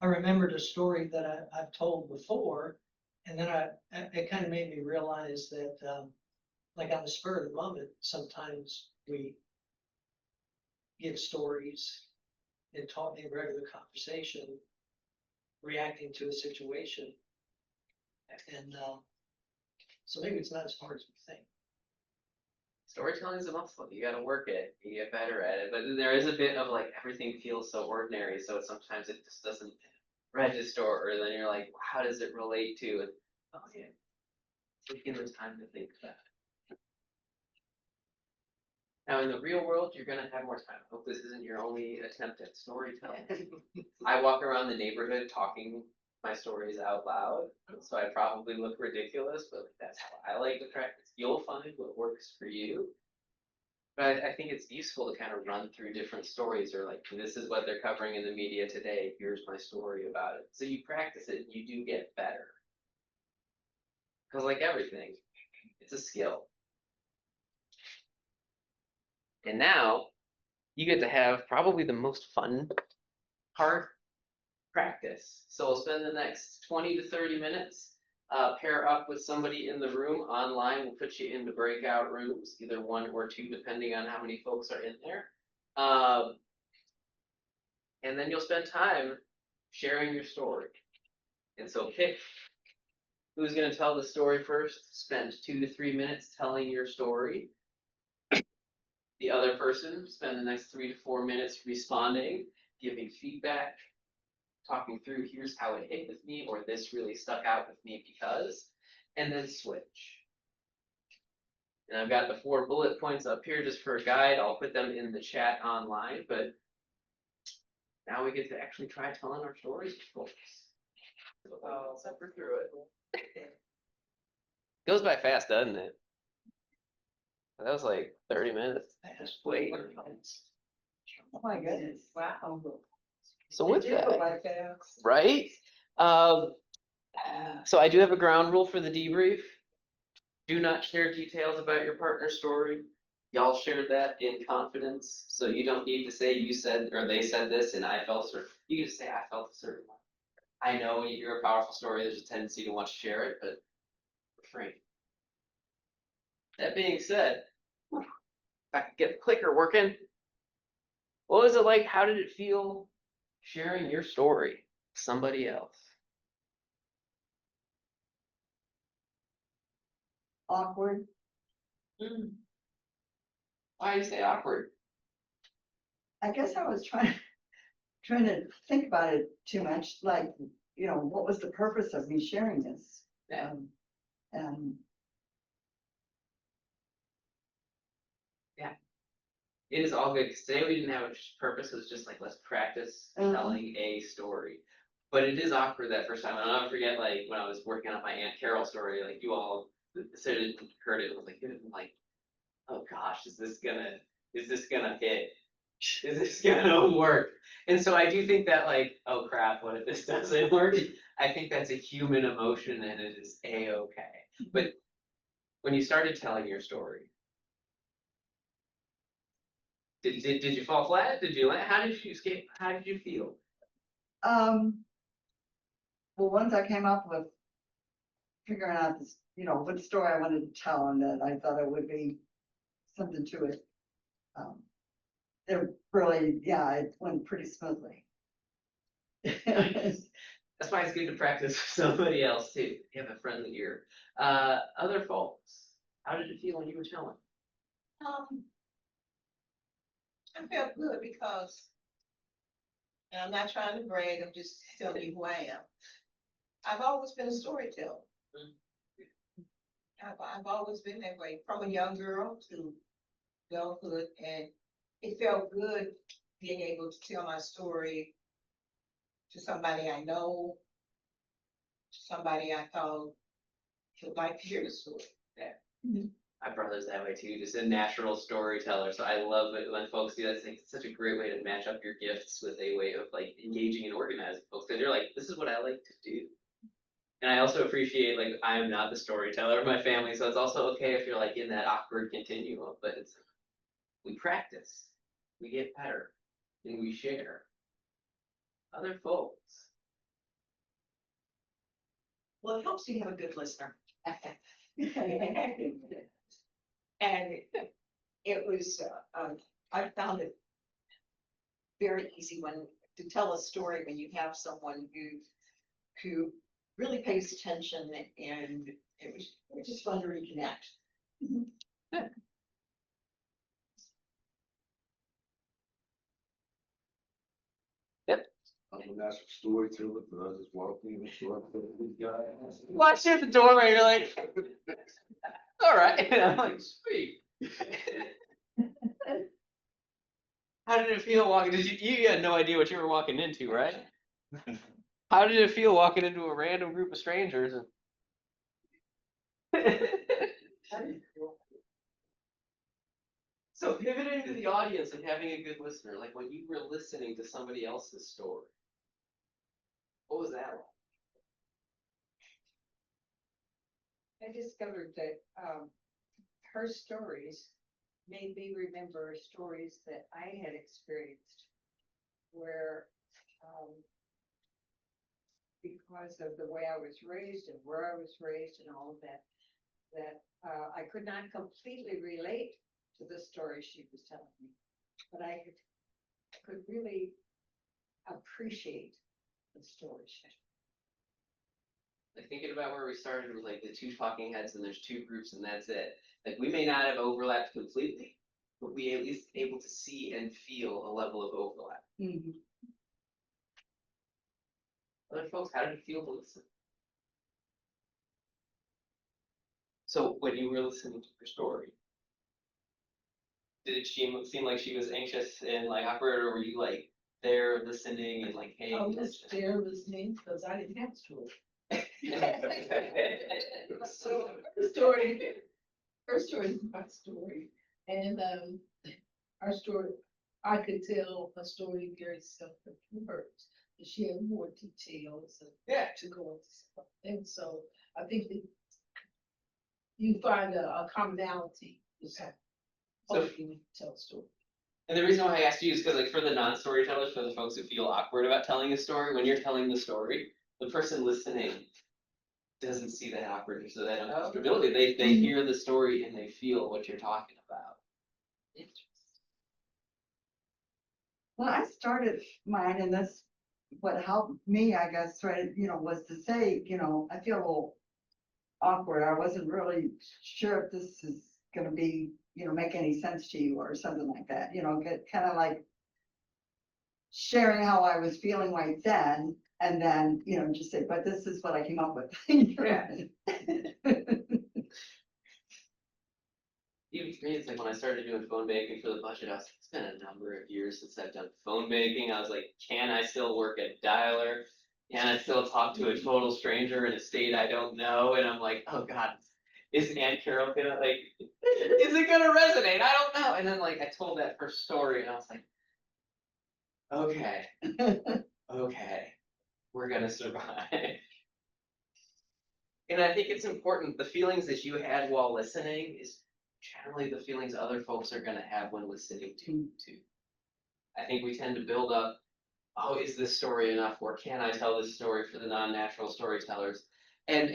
I remembered a story that I've told before, and then it kind of made me realize that, like on the spur of the moment, sometimes we give stories and talk in regular conversation, reacting to a situation. And so maybe it's not as hard as we think. Storytelling is a muscle. You got to work it. You get better at it. But there is a bit of like everything feels so ordinary. So sometimes it just doesn't register. Or then you're like, how does it relate to? And, oh yeah, taking the time to think about it. Now in the real world, you're gonna have more time. I hope this isn't your only attempt at storytelling. I walk around the neighborhood talking my stories out loud, so I probably look ridiculous, but that's how I like to practice. You'll find what works for you. But I think it's useful to kind of run through different stories, or like, this is what they're covering in the media today. Here's my story about it. So you practice it, and you do get better. Because like everything, it's a skill. And now you get to have probably the most fun part, practice. So we'll spend the next 20 to 30 minutes, pair up with somebody in the room online. We'll put you into breakout rooms, either 1 or 2, depending on how many folks are in there. And then you'll spend time sharing your story. And so pick who's going to tell the story first. Spend 2 to 3 minutes telling your story. The other person spend the next 3 to 4 minutes responding, giving feedback, talking through here's how it hit with me, or this really stuck out with me because, and then switch. And I've got the 4 bullet points up here just for a guide. I'll put them in the chat online, but now we get to actually try telling our stories to folks. So I'll suffer through it. Goes by fast, doesn't it? That was like 30 minutes. Just wait. Oh my goodness. Wow. So with Did you go that, by fast? right? So I do have a ground rule for the debrief. Do not share details about your partner's story. Y'all shared that in confidence, so you don't need to say you said or they said this and I felt certain. You can just say I felt a certain way. I know when you're a powerful story, there's a tendency to want to share it, but refrain. That being said, if I could get the clicker working. What was it like? How did it feel sharing your story with somebody else? Awkward. Why do you say awkward? I guess I was trying to think about it too much, like, you know, what was the purpose of me sharing this? Yeah. And It is all good, because today we didn't have a purpose, it was just like, let's practice telling a story. But it is awkward that first time, and I'll never forget, like, when I was working on my Aunt Carol story, like, you all sort of heard it, was like, oh gosh, is this gonna hit? Is this gonna work? And so I do think that, like, oh crap, what if this doesn't work? I think that's a human emotion, and it is a-okay. But when you started telling your story, did you fall flat? Did you land? How did you escape? How did you feel? Well, once I came up with figuring out this, what story I wanted to tell and that I thought it would be something to it. It really, yeah, it went pretty smoothly. That's why it's good to practice with somebody else too. You have a friendly ear. Other folks, how did it feel when you were telling? I felt good because, and I'm not trying to brag, I'm just telling you who I am. I've always been a storyteller. I've always been that way, from a young girl to adulthood, and it felt good being able to tell my story to somebody I know, to somebody I thought would like to hear the story. My brother's that way too, just a natural storyteller. So I love it when folks do that. It's such a great way to match up your gifts with a way of like engaging and organizing folks. Because you're like, this is what I like to do. And I also appreciate, like, I'm not the storyteller of my family, so it's also okay if you're like in that awkward continuum. But we practice, we get better, and we share. Other folks. Well, it helps you have a good listener. And it was, I found it very easy to tell a story when you have someone who really pays attention, and it was just fun to reconnect. That's a storyteller, but I just walked in and saw this guy. Watch you at the doorway, you're like, all right. And I'm like, sweet. How did it feel walking? You had no idea what you were walking into, right? How did it feel walking into a random group of strangers? So pivoting to the audience and having a good listener, like when you were listening to somebody else's story, what was that like? I discovered that her stories made me remember stories that I had experienced where because of the way I was raised and where I was raised and all of that, I could not completely relate to the story she was telling me, but I could really appreciate the story. Like thinking about where we started with like the two talking heads and there's two groups and that's it. Like we may not have overlapped completely, but we at least able to see and feel a level of overlap. Mhm. Other folks, how did it feel to listen? So when you were listening to her story, did it seem like she was anxious and like awkward, or were you like there listening and like, hey? I was there listening because I didn't have a story. So her story is my story, and our story, I could tell a story very simple from hers. She had more details to go into stuff. And so I think that you find a commonality. So You tell a story. And the reason why I asked you is because, like, for the non-storytellers, for the folks who feel awkward about telling a story, when you're telling the story, the person listening doesn't see that awkwardness or that uncomfortability. They hear the story and they feel what you're talking about. Well, I started mine, and that's what helped me, I guess, right, was to say, I feel a little awkward. I wasn't really sure if this is gonna be, make any sense to you or something like that, get kind of like sharing how I was feeling right then, and then, just say, but this is what I came up with. even for me, it's like when I started doing phone banking for the budget, I was like, it's been a number of years since I've done phone banking. I was like, can I still work at dialer? Can I still talk to a total stranger in a state I don't know? And I'm like, oh God, is Aunt Carol gonna like, is it gonna resonate? I don't know. And then like I told that first story and I was like, okay, okay, we're gonna survive. And I think it's important, the feelings that you had while listening is generally the feelings other folks are gonna have when listening to you too. I think we tend to build up, oh, is this story enough, or can I tell this story for the non-natural storytellers? And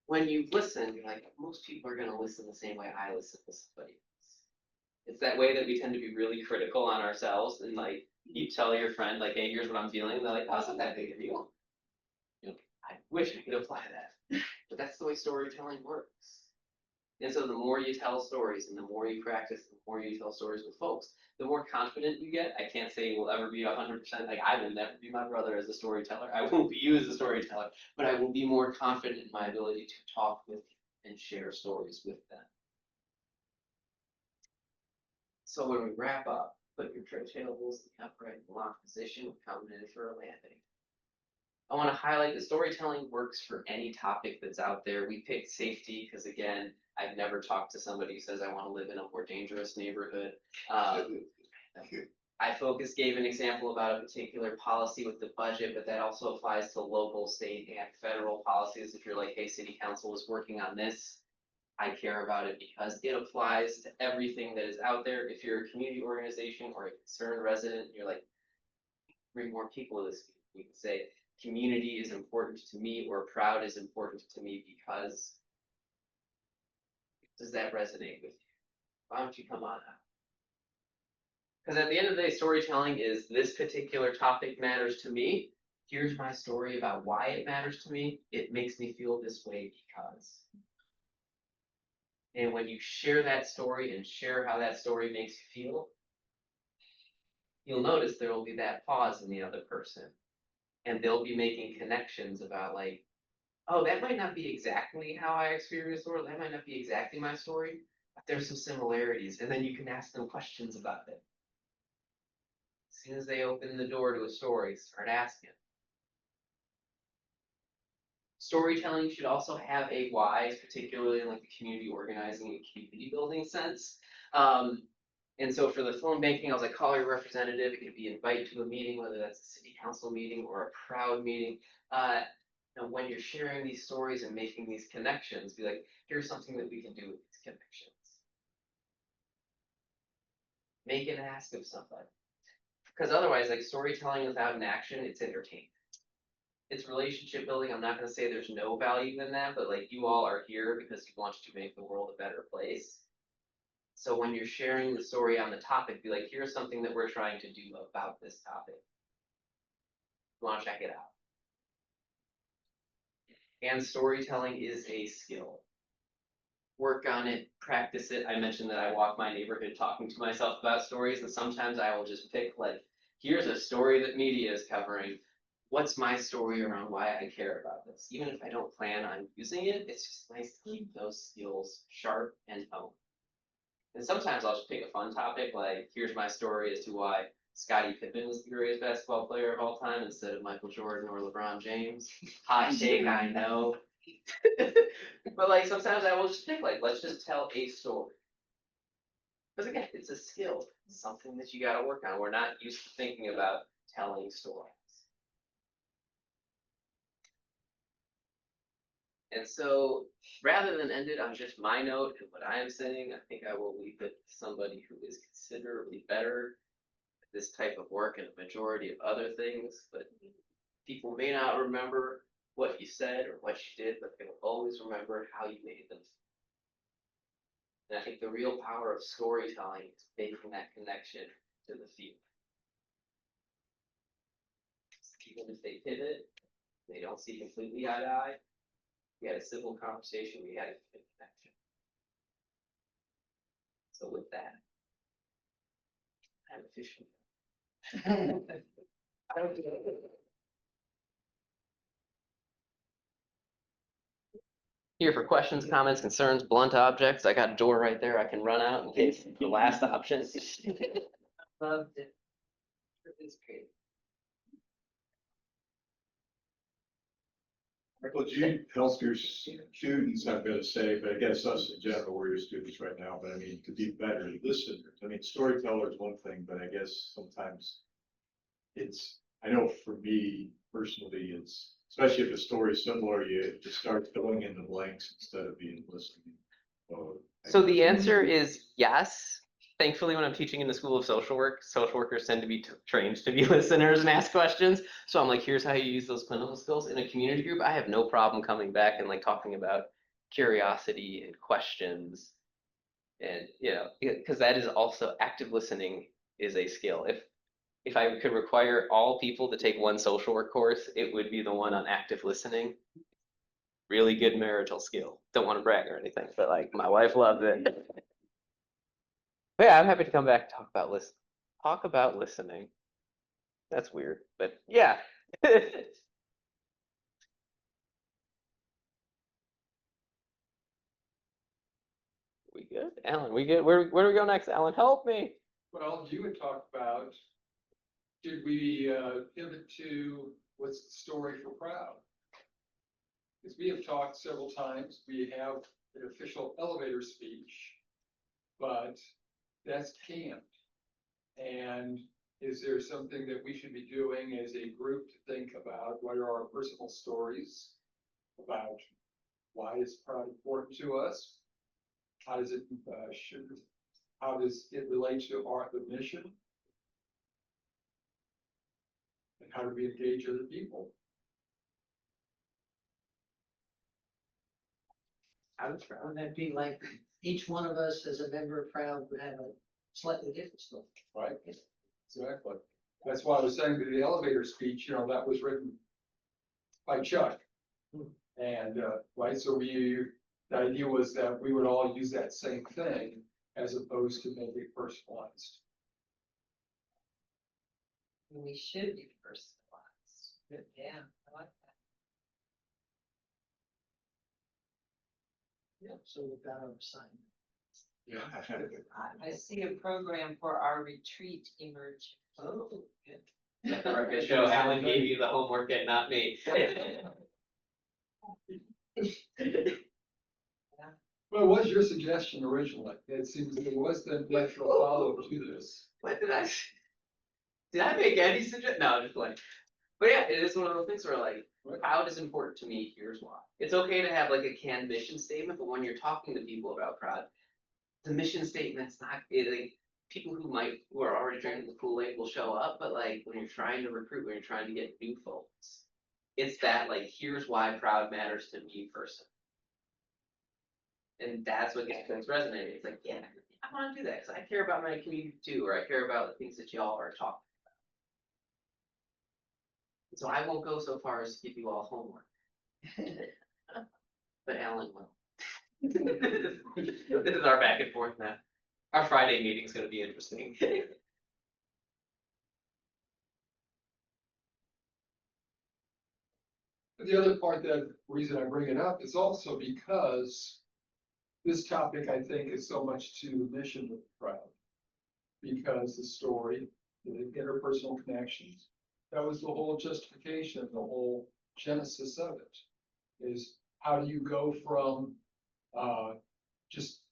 when you listen, you're like, most people are gonna listen the same way I listen to somebody else. It's that way that we tend to be really critical on ourselves and like, you tell your friend, like, hey, here's what I'm feeling, and they're like, oh, it's not that big a deal. You know, I wish I could apply that, but that's the way storytelling works. And so the more you tell stories and the more you practice, the more you tell stories with folks, the more confident you get. I can't say we'll ever be 100%, like I will never be my brother as a storyteller. I won't be you as a storyteller, but I will be more confident in my ability to talk with and share stories with them. So when we wrap up, put your tray tables in the upright and locked position, we're coming in for a landing. I want to highlight that storytelling works for any topic that's out there. We picked safety because, again, I've never talked to somebody who says I want to live in a more dangerous neighborhood. iFocus gave an example about a particular policy with the budget, but that also applies to local, state, and federal policies. If you're like, hey, city council is working on this, I care about it because it applies to everything that is out there. If you're a community organization or a concerned resident, you're like, bring more people to this. You can say, community is important to me, or proud is important to me because. Does that resonate with you? Why don't you come on out? Because at the end of the day, storytelling is this particular topic matters to me. Here's my story about why it matters to me. It makes me feel this way because. And when you share that story and share how that story makes you feel, you'll notice there will be that pause in the other person. And they'll be making connections about like, oh, that might not be exactly how I experienced the world. That might not be exactly my story, but there's some similarities. And then you can ask them questions about it. As soon as they open the door to a story, start asking. Storytelling should also have a why, particularly in like the community organizing and community building sense. And so for the phone banking, I was like, call your representative. It could be invite to a meeting, whether that's a city council meeting or a proud meeting. And when you're sharing these stories and making these connections, be like, here's something that we can do with these connections. Make an ask of somebody. Because otherwise, like storytelling without an action, it's entertainment. It's relationship building. I'm not going to say there's no value in that, but like you all are here because you want to make the world a better place. So when you're sharing the story on the topic, be like, here's something that we're trying to do about this topic. You want to check it out. And storytelling is a skill. Work on it, practice it. I mentioned that I walk my neighborhood talking to myself about stories, and sometimes I will just pick like, here's a story that media is covering. What's my story around why I care about this? Even if I don't plan on using it, it's just nice to keep those skills sharp and honed. And sometimes I'll just pick a fun topic, like here's my story as to why Scottie Pippen was the greatest basketball player of all time instead of Michael Jordan or LeBron James. Hot take, I know. But like sometimes I will just pick like, let's just tell a story. Because again, it's a skill. It's something that you got to work on. We're not used to thinking about telling stories. And so rather than end it on just my note and what I am saying, I think I will leave it to somebody who is considerably better at this type of work and a majority of other things. But people may not remember what you said or what you did, but they will always remember how you made them. And I think the real power of storytelling is making that connection to the field. Even if they pivot, they don't see completely eye to eye. We had a civil conversation, we had a good connection. So with that, I'm officially. Here for questions, comments, concerns, blunt objects. I got a door right there. I can run out in case the last option. Loved it. It was great. Well, Gene, healthcare students have got to say, but I guess us in general, we're your students right now, but I mean, to be better listeners. I mean, storyteller is one thing, but I guess sometimes it's, I know for me personally, it's, especially if the story is similar, you just start filling in the blanks instead of being listening. So the answer is yes. Thankfully, when I'm teaching in the School of Social Work, social workers tend to be trained to be listeners and ask questions. So I'm like, here's how you use those clinical skills. In a community group, I have no problem coming back and like talking about curiosity and questions. And, you know, because that is also active listening is a skill. If I could require all people to take one social work course, it would be the one on active listening. Really good marital skill. Don't want to brag or anything, but like my wife loves it. But yeah, I'm happy to come back and talk about listening. That's weird, but yeah. We good? Alan, we good? Where do we go next? Alan, help me. Well, you had talked about, should we pivot to what's the story for Proud? Because we have talked several times, we have an official elevator speech, but that's canned. And is there something that we should be doing as a group to think about? What are our personal stories about why is Proud important to us? How does it how does it relate to the mission? And how do we engage other people? Wouldn't that be like each one of us as a member of Proud would have a slightly different story? Right? Exactly. That's why I was saying that the elevator speech, you know, that was written by Chuck. And, right, so the idea was that we would all use that same thing as opposed to make it personalized. We should be personalized. Yeah, I like that. Yeah, so we've got our assignment. Yeah. I see a program for our retreat emerge. Oh, Record show, Alan gave you the homework and not me. Well, what was your suggestion originally? It seems there was the natural follow to this. What did I make any suggestion? No, just like, but yeah, it is one of those things where like, Proud is important to me, here's why. It's okay to have like a canned mission statement, but when you're talking to people about Proud, the mission statement's not, like, people who are already drinking the Kool-Aid will show up, but like, when you're trying to recruit, when you're trying to get new folks, it's that like, here's why Proud matters to me person. And that's what gets things resonating. It's like, yeah, I want to do that because I care about my community too, or I care about the things that y'all are talking about. So I won't go so far as to give you all homework. But Alan will. This is our back and forth now. Our Friday meeting's gonna be interesting. But the other part, that reason I bring it up is also because this topic, I think, is so much to the mission of Proud. Because the story, the interpersonal connections, that was the whole justification, the whole genesis of it. Is how do you go from just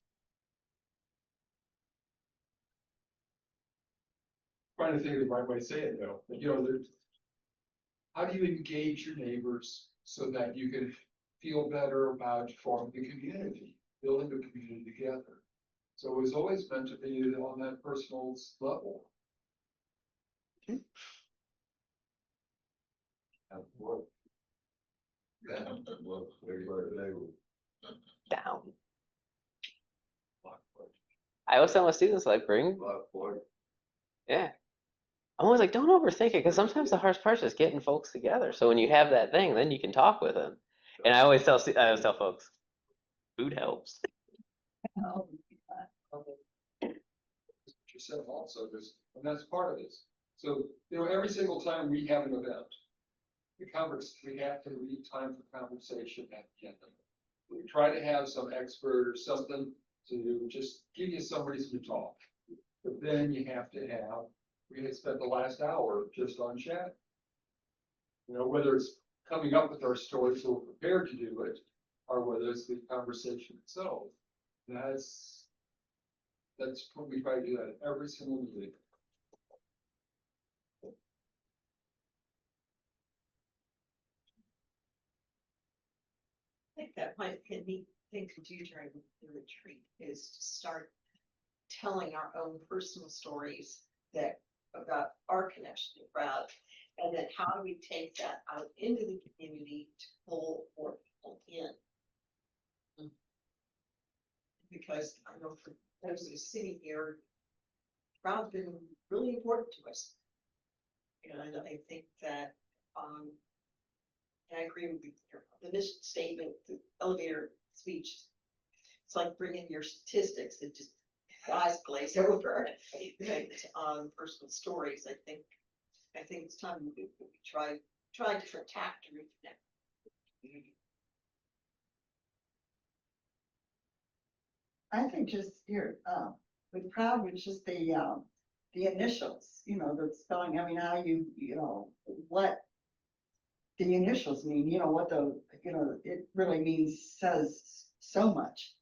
trying to think of the right way to say it though, but you know, how do you engage your neighbors so that you can feel better about forming a community, building a community together? So it was always meant to be on that personal level. Down. I always tell my students like yeah. I'm always like, don't overthink it, because sometimes the hardest part is just getting folks together. So when you have that thing, then you can talk with them. And I always tell folks, food helps. Oh, You said also this, and that's part of this. So, you know, every single time we have an event, we have to leave time for conversation at the end of it. We try to have some expert or something to just give you somebody to talk. But then you have to have, we're gonna spend the last hour just on chat. You know, whether it's coming up with our stories, so we're prepared to do it, or whether it's the conversation itself. That's what we try to do that every single meeting. I think that might be a neat thing to do during the retreat is to start telling our own personal stories that about our connection to crowd. And then how do we take that out into the community to pull more people in? Because I know for those that are sitting here, crowd's been really important to us. And I think that, and I agree with the mission statement, the elevator speech. It's like bringing your statistics that just eyes glaze over. Personal stories. I think it's time we try a different tack to reconnect. I think just here, with proud, was just the initials, you know, the spelling, I mean, how you know, what the initials mean, you know, what the, you know, it really means, says so much.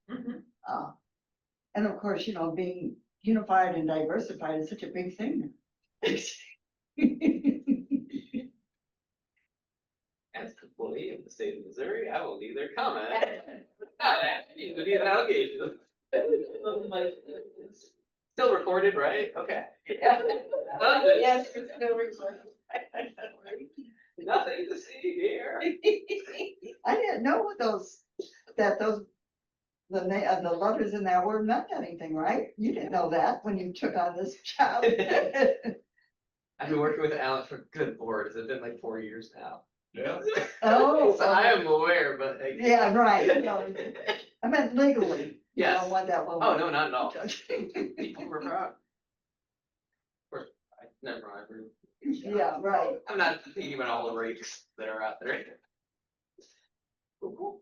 And of course, you know, being unified and diversified is such a big thing. As an employee of the state of Missouri, I will neither comment. Not any of the allegations. Still recorded, right? Okay. Yes, it's no recording. Nothing to see here. I didn't know what the letters in that word meant anything, right? You didn't know that when you took on this job. I've been working with Alan for good lord, has it been like 4 years now? Yeah. Oh, So I am aware, but like. yeah, right. No, I meant legally. You Yes. don't want that one. Oh, no, not at all. People were proud. Of course, never mind. Yeah, right. I'm not thinking about all the rakes that are out there. Cool.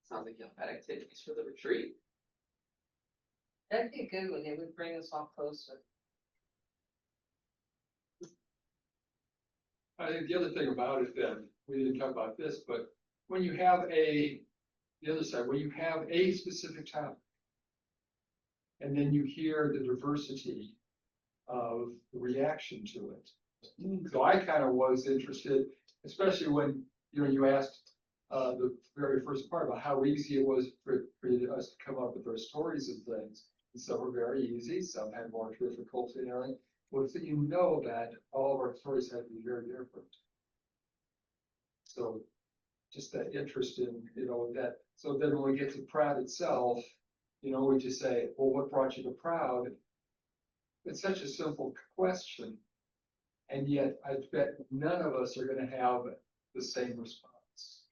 Sounds like you'll have activities for the retreat. That'd be good when it would bring us all closer. I think the other thing about it then, we didn't talk about this, but when you have the other side, when you have a specific topic, and then you hear the diversity of the reaction to it. So I kind of was interested, especially when, you know, you asked the very first part about how easy it was for us to come up with our stories and things. And some were very easy, some had more difficulty and everything. Well, so you know that all of our stories have to be very different. So just that interest in, you know, that, so then when we get to Proud itself, you know, we just say, well, what brought you to Proud? It's such a simple question. And yet I bet none of us are gonna have the same response.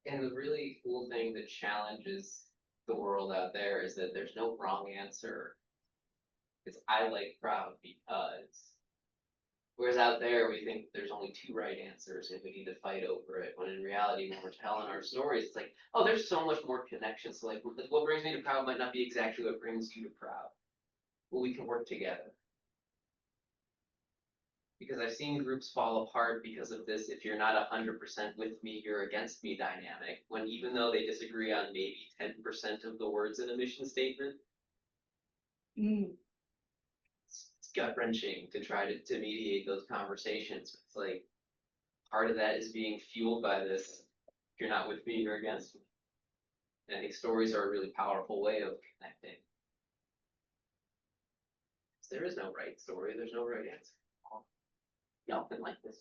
And the really cool thing that challenges the world out there is that there's no wrong answer. Because I like proud because. Whereas out there, we think there's only 2 right answers and we need to fight over it. When in reality, when we're telling our stories, it's like, oh, there's so much more connection. So like, what brings me to proud might not be exactly what brings you to proud. Well, we can work together. Because I've seen groups fall apart because of this. If you're not 100% with me, you're against me dynamic. When even though they disagree on maybe 10% of the words in a mission statement, it's gut wrenching to try to mediate those conversations. It's like part of that is being fueled by this. If you're not with me, you're against me. And I think stories are a really powerful way of connecting. There is no right story. There's no right answer. Y'all been like this.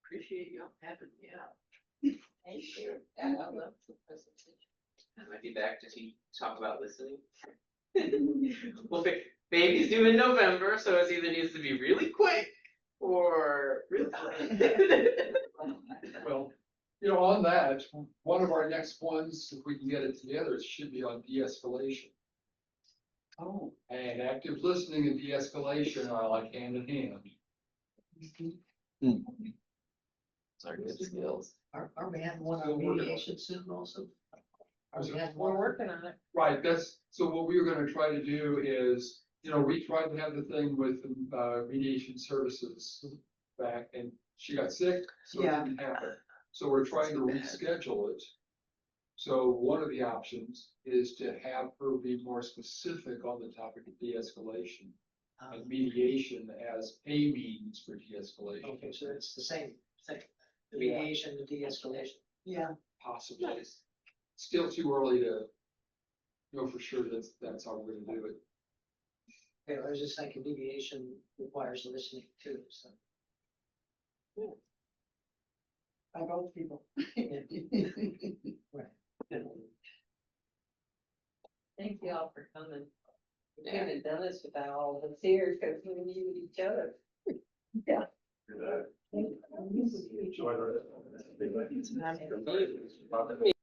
Appreciate y'all having me out. Thank you. And I love the presentation. I might be back to talk about listening. Well, baby's due in November, so it either needs to be really quick or really Well, you know, on that, one of our next ones, if we can get it together, it should be on de-escalation. Oh, And active listening and de-escalation are like hand in hand. Sorry, good skills. Are we having one So on we're gonna- mediation soon also? Are we having We're one? working on it. Right, so what we were gonna try to do is, we tried to have the thing with, mediation services back, and she got sick, so it Yeah. didn't happen. So we're trying to reschedule it. So one of the options is to have her be more specific on the topic of de-escalation and mediation as a means for de-escalation, Okay, so it's the same thing, the Yeah. mediation, the de-escalation. Yeah, possibly. Still too early to know for sure that's how we're gonna do it. Okay, I was just thinking mediation requires listening too, so. by both people. Thank you all for coming. We couldn't have done this without all of us here, because we needed each other. Good, Thank you. enjoy the rest of it. It's time for me.